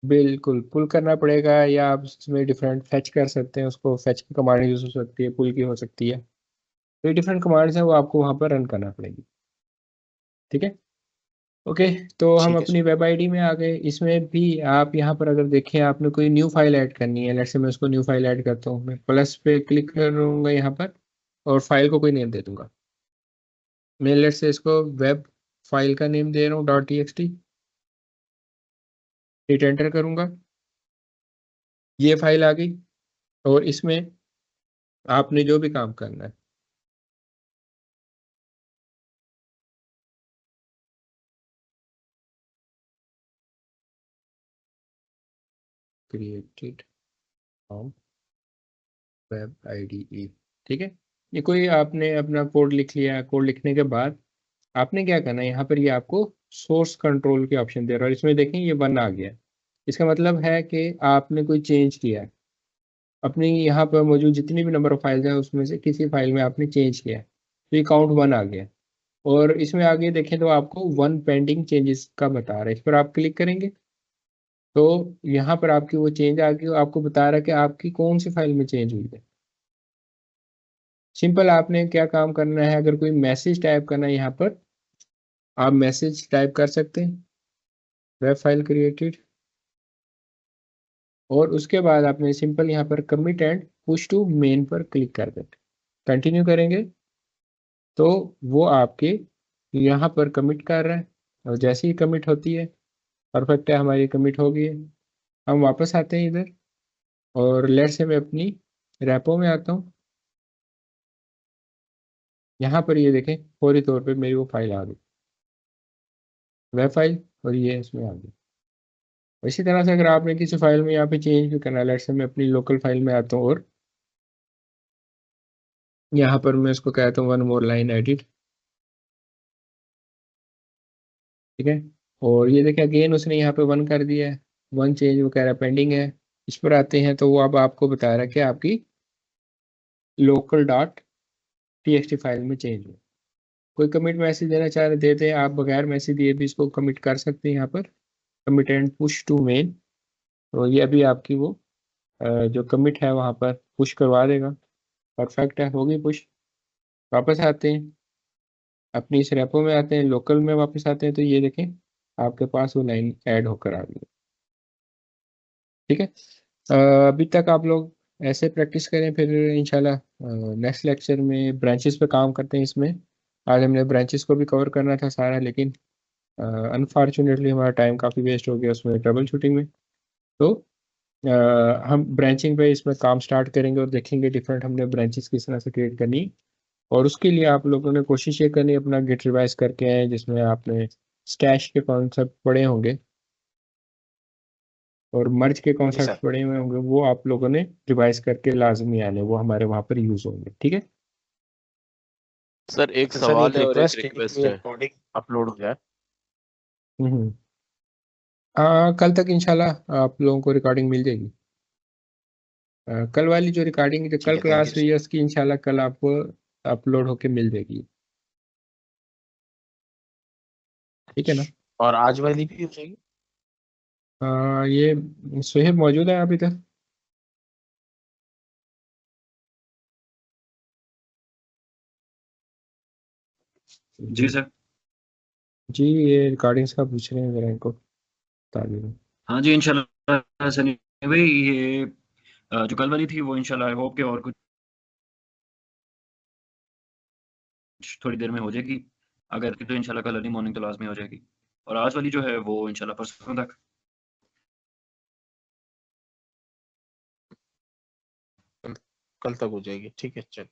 बिल्कुल पुल करना पड़ेगा, या आप उसमें डिफरेंट फैच कर सकते हैं उसको, फैच की कमांड यूज हो सकती है, पुल की हो सकती है। तो ये डिफरेंट कमांड्स हैं, वो आपको वहाँ पर रन करना पड़ेगी, ठीक है। ओके, तो हम ठीक है अपनी सर। वेब आईडी में आ गए। इसमें भी आप यहाँ पर अगर देखें, आपने कोई न्यू फाइल ऐड करनी है, लेट्स से मैं उसको न्यू फाइल ऐड करता हूँ, मैं प्लस पे क्लिक करूँगा यहाँ पर और फाइल को कोई नेम दे दूंगा। मैं लेट्स से इसको वेब फाइल का नेम दे रहा हूँ .txt, हिट एंटर करूँगा, ये फाइल आ गई। और इसमें आपने जो भी काम करना है, क्रिएटेड फ्रॉम वेब IDE, ठीक है। ये कोई आपने अपना कोड लिख लिया, कोड लिखने के बाद आपने क्या करना है, यहाँ पर ये आपको सोर्स कंट्रोल के ऑप्शन दे रहा है, और इसमें देखें ये 1 आ गया। इसका मतलब है कि आपने कोई चेंज किया है, अपनी यहाँ पर मौजूद जितनी भी नंबर ऑफ फाइल्स हैं उसमें से किसी फाइल में आपने चेंज किया है, तो ये काउंट 1 आ गया। और इसमें आगे देखें तो आपको 1 पेंडिंग चेंजेस का बता रहा है, इस पर आप क्लिक करेंगे तो यहाँ पर आपकी वो चेंज आ गई, आपको बता रहा है कि आपकी कौन सी फाइल में चेंज हुई है। सिंपल आपने क्या काम करना है, अगर कोई मैसेज टाइप करना है यहाँ पर, आप मैसेज टाइप कर सकते हैं, वेब फाइल क्रिएटेड, और उसके बाद आपने सिंपल यहाँ पर commit and push to main पर क्लिक कर दें, कंटिन्यू करेंगे तो वो आपके यहाँ पर कमिट कर रहा है। और जैसे ही कमिट होती है, परफेक्ट है, हमारी कमिट हो गई है। हम वापस आते हैं इधर और लेट से मैं अपनी रैपो में आता हूँ। यहाँ पर ये देखें फौरी तौर पे मेरी वो फाइल आ गई, वेब फाइल, और ये इसमें आ गई। इसी तरह से अगर आपने किसी फाइल में यहाँ पे चेंज भी करना है, लेट से मैं अपनी लोकल फाइल में आता हूँ और यहाँ पर मैं इसको कहता हूँ वन मोर लाइन एडिट, ठीक है। और ये देखिए अगेन उसने यहाँ पे वन कर दिया है, वन चेंज वो कह रहा है पेंडिंग है। इस पर आते हैं तो वो अब आपको बता रहा है कि आपकी लोकल डॉट टीएक्सटी फाइल में चेंज हो। कोई कमिट मैसेज देना चाह रहे देते हैं, आप बगैर मैसेज दिए भी इसको कमिट कर सकते हैं। यहाँ पर commit and push to main, तो ये अभी आपकी वो जो कमिट है वहाँ पर पुश करवा देगा। परफेक्ट है, होगी पुश। वापस आते हैं अपनी इस रेपो में, आते हैं लोकल में वापस आते हैं, तो ये देखें आपके पास वो लाइन ऐड होकर आ गई, ठीक है। अभी तक आप लोग ऐसे प्रैक्टिस करें, फिर इंशाल्लाह नेक्स्ट लेक्चर में ब्रांचेस पे काम करते हैं। इसमें आज हमने ब्रांचेस को भी कवर करना था सारा, लेकिन अनफॉर्चुनेटली हमारा टाइम काफ़ी वेस्ट हो गया उसमें ट्रबल शूटिंग में। तो हम ब्रांचिंग पे इसमें काम स्टार्ट करेंगे और देखेंगे डिफरेंट हमने ब्रांचेस किस तरह से क्रिएट करनी। और उसके लिए आप लोगों ने कोशिश ये करनी अपना गिट रिवाइज करके आए, जिसमें आपने स्टैश के कॉन्सेप्ट पढ़े होंगे और मर्ज के जी कॉन्सेप्ट सर। पढ़े हुए होंगे, वो आप लोगों ने रिवाइज करके लाजमी आने, वो हमारे वहाँ पर यूज होंगे, ठीक है। सर एक तो सर सवाल एक है और एक रिक्वेस्ट है रिक्वेस्ट कि है। रिकॉर्डिंग अपलोड हो जाए। हम्म। कल तक इंशाल्लाह आप लोगों को रिकॉर्डिंग मिल जाएगी। कल वाली जो रिकॉर्डिंग जो ठीक कल है, थैंक क्लास यू हुई सर। है उसकी इंशाल्लाह कल आपको अपलोड होके मिल जाएगी, ठीक है ना। और आज वाली भी हो जाएगी। ये सुहेब मौजूद है अभी तक? जी सर। जी ये रिकॉर्डिंग्स का पूछ रहे हैं, जरा इनको बता दीजिए। हाँ जी इंशाल्लाह सनी भाई, ये जो कल वाली थी वो इंशाल्लाह आई होप के और कुछ थोड़ी देर में हो जाएगी। अगर तो इंशाल्लाह कल अर्ली मॉर्निंग क्लास में हो जाएगी, और आज वाली जो है वो इंशाल्लाह परसों तक। कल तक हो जाएगी, ठीक है चल।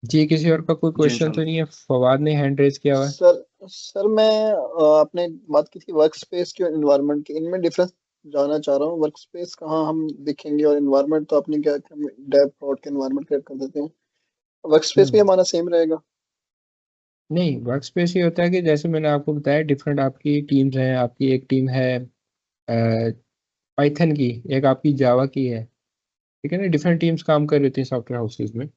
जी किसी और का कोई जी क्वेश्चन तो इंशाल्लाह। नहीं है? फवाद ने हैंड रेज किया हुआ है। सर मैं आपने बात की थी वर्क स्पेस की और इन्वायरमेंट की, इनमें डिफरेंस जानना चाह रहा हूँ। वर्क स्पेस कहाँ हम दिखेंगे और इन्वायरमेंट तो आपने क्या कि हम डेव प्लॉट के इन्वायरमेंट क्रिएट कर देते हैं, वर्क स्पेस भी हम्म। हमारा सेम रहेगा? नहीं, वर्क स्पेस ये होता है कि जैसे मैंने आपको बताया डिफरेंट आपकी टीम्स हैं। आपकी एक टीम है पाइथन की, एक आपकी जावा की है, ठीक है ना। डिफरेंट टीम्स काम कर रही होती हैं सॉफ्टवेयर हाउसेज में।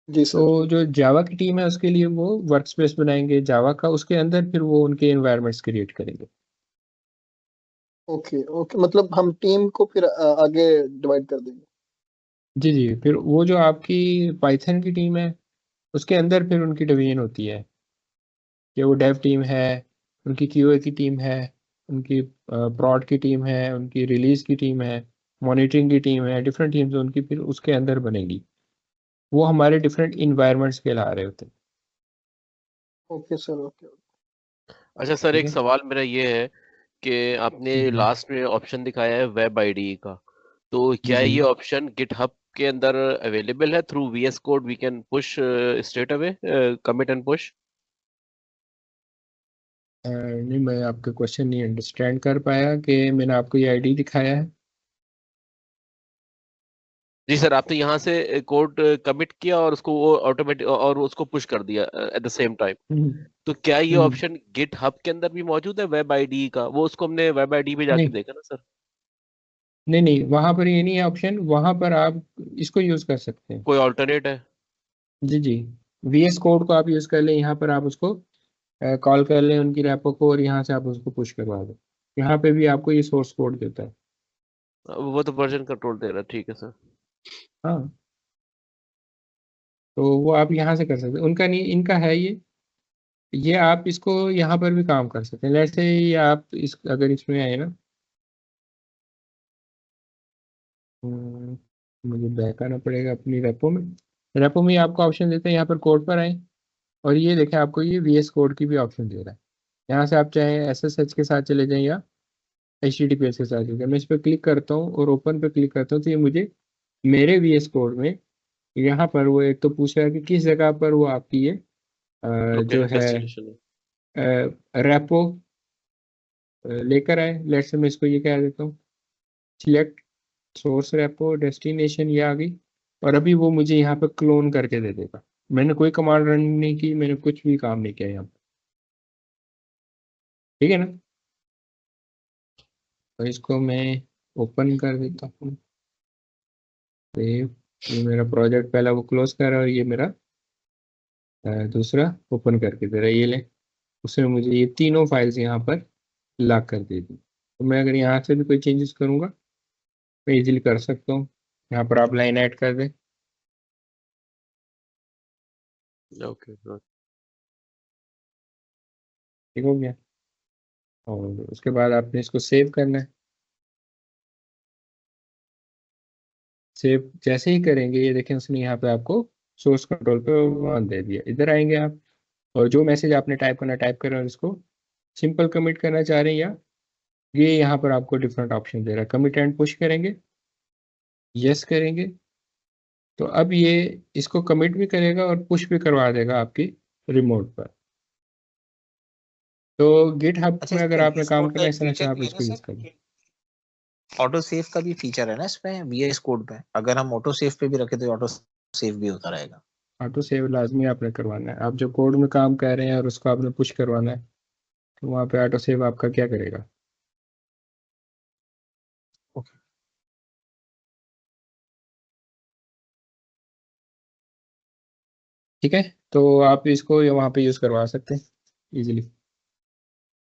जी तो सर। जो जावा की टीम है उसके लिए वो वर्क स्पेस बनाएंगे जावा का, उसके अंदर फिर वो उनके एनवायरनमेंट्स क्रिएट करेंगे। ओके ओके, मतलब हम टीम को फिर आगे डिवाइड कर देंगे। जी जी, फिर वो जो आपकी पाइथन की टीम है उसके अंदर फिर उनकी डिवीजन होती है कि वो डेव टीम है, उनकी क्यूए की टीम है, उनकी प्रॉड की टीम है, उनकी रिलीज की टीम है, मॉनिटरिंग की टीम है। डिफरेंट टीम्स उनकी फिर उसके अंदर बनेगी, वो हमारे डिफरेंट इन्वायरमेंट्स के ला रहे होते हैं, ओके सर, ओके। अच्छा सर ठीक एक है। सवाल मेरा ये है कि आपने हम्म। लास्ट में ऑप्शन दिखाया है वेब आईडी का, तो जी क्या जी। ये ऑप्शन गिटहब के अंदर अवेलेबल है? Through VS Code we can push straight away commit and push? नहीं, मैं आपका क्वेश्चन नहीं अंडरस्टैंड कर पाया कि मैंने आपको ये आईडी दिखाया है। जी सर, आपने यहाँ से कोड कमिट किया और उसको वो ऑटोमेटिक और उसको पुश कर दिया एट द सेम टाइम, हम्म। तो क्या ये हम्म। ऑप्शन गिटहब के अंदर भी मौजूद है वेब आईडी का? वो उसको हमने वेब आईडी पे जाके नहीं देखा ना सर। नहीं नहीं, वहां पर ये नहीं है ऑप्शन, वहां पर आप इसको यूज कर सकते हैं। कोई ऑल्टरनेट है? जी जी, वीएस कोड को आप यूज कर लें, यहाँ पर आप उसको कॉल कर लें उनकी रैपो को और यहाँ से आप उसको पुश करवा दें। यहाँ पे भी आपको ये सोर्स कोड देता है। वो तो वर्जन कंट्रोल दे रहा है, ठीक है सर। हाँ, तो वो आप यहाँ से कर सकते हैं, उनका नहीं, इनका है ये आप इसको यहाँ पर भी काम कर सकते हैं। जैसे ये आप इस अगर इसमें आए ना, मुझे बैक आना पड़ेगा अपनी रेपो में आपको ऑप्शन देते हैं, यहाँ पर कोड पर आए और ये देखें आपको ये वीएस कोड की भी ऑप्शन दे रहा है। यहाँ से आप चाहे एसएसएच के साथ चले जाएं या HTTPS के साथ जुड़ गया। मैं इस पर क्लिक करता हूँ और ओपन पे क्लिक करता हूँ तो ये मुझे मेरे VS कोड में यहाँ पर वो एक तो पूछ रहा है कि किस जगह पर वो आपकी ये जो है रेपो लेकर आए। लेट्स से मैं इसको ये कह देता हूँ सिलेक्ट सोर्स रेपो डेस्टिनेशन, ये आ गई। और अभी वो मुझे यहाँ पे क्लोन करके दे देगा। मैंने कोई कमांड रन नहीं की, मैंने कुछ भी काम नहीं किया यहाँ पे, ठीक है ना। तो इसको मैं ओपन कर देता हूँ। ये मेरा प्रोजेक्ट पहला वो क्लोज कर रहा है और ये मेरा दूसरा ओपन करके दे रहा है। ये ले, उसने मुझे ये तीनों फाइल्स यहाँ पर लॉक कर दे दी। तो मैं अगर यहाँ से भी कोई चेंजेस करूँगा मैं इजीली कर सकता हूँ। यहाँ पर आप लाइन ऐड कर दें। ओके, ठीक हो गया। और उसके बाद आपने इसको सेव करना है। सेव जैसे ही करेंगे ये देखें उसने यहाँ पे आपको सोर्स कंट्रोल पे वन दे दिया। इधर आएंगे आप और जो मैसेज आपने टाइप करना टाइप करें और इसको सिंपल कमिट करना चाह रहे हैं या ये यहाँ पर आपको डिफरेंट ऑप्शन दे रहा है। कमिट एंड पुश करेंगे, यस करेंगे तो अब ये इसको कमिट भी करेगा और पुश भी करवा देगा आपकी रिमोट पर। तो गिटहब में अगर आपने काम करना है इस तरह से आप इसको यूज करें। ऑटो सेव का भी फीचर है ना इसमें VS कोड पे, अगर हम ऑटो सेव पे भी रखे तो ऑटो सेव भी होता रहेगा। ऑटो सेव लाजमी आपने करवाना है। आप जो कोड में काम कर रहे हैं और उसको आपने पुश करवाना है तो वहाँ पे ऑटो सेव आपका क्या करेगा। ठीक है, तो आप इसको वहाँ पे यूज करवा सकते हैं इजीली।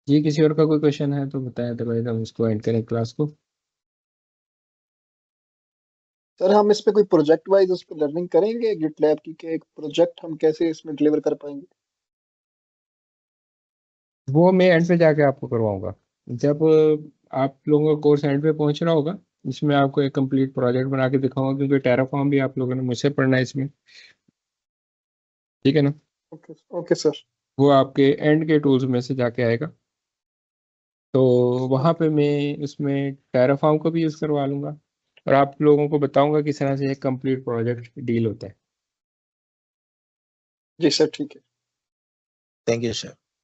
जी किसी और का कोई क्वेश्चन है तो बताएं, तो भाई हम इसको एंड करें क्लास को। सर हम इस पे कोई प्रोजेक्ट वाइज उस पर लर्निंग करेंगे गिटलैब की, कि एक प्रोजेक्ट हम कैसे इसमें डिलीवर कर पाएंगे? वो मैं एंड पे जाके आपको करवाऊंगा। जब आप लोगों का कोर्स एंड पे पहुंच रहा होगा इसमें आपको एक कंप्लीट प्रोजेक्ट बना के दिखाऊंगा, क्योंकि टेराफॉर्म भी आप लोगों ने मुझसे पढ़ना है इसमें, ठीक है ना। Okay okay sir. वो आपके एंड के टूल्स में से जाके आएगा। तो वहाँ पे मैं उसमें टेराफॉर्म को भी यूज़ करवा लूँगा और आप लोगों को बताऊंगा किस तरह से एक कंप्लीट प्रोजेक्ट डील होता है। जी सर ठीक है। Thank you sir.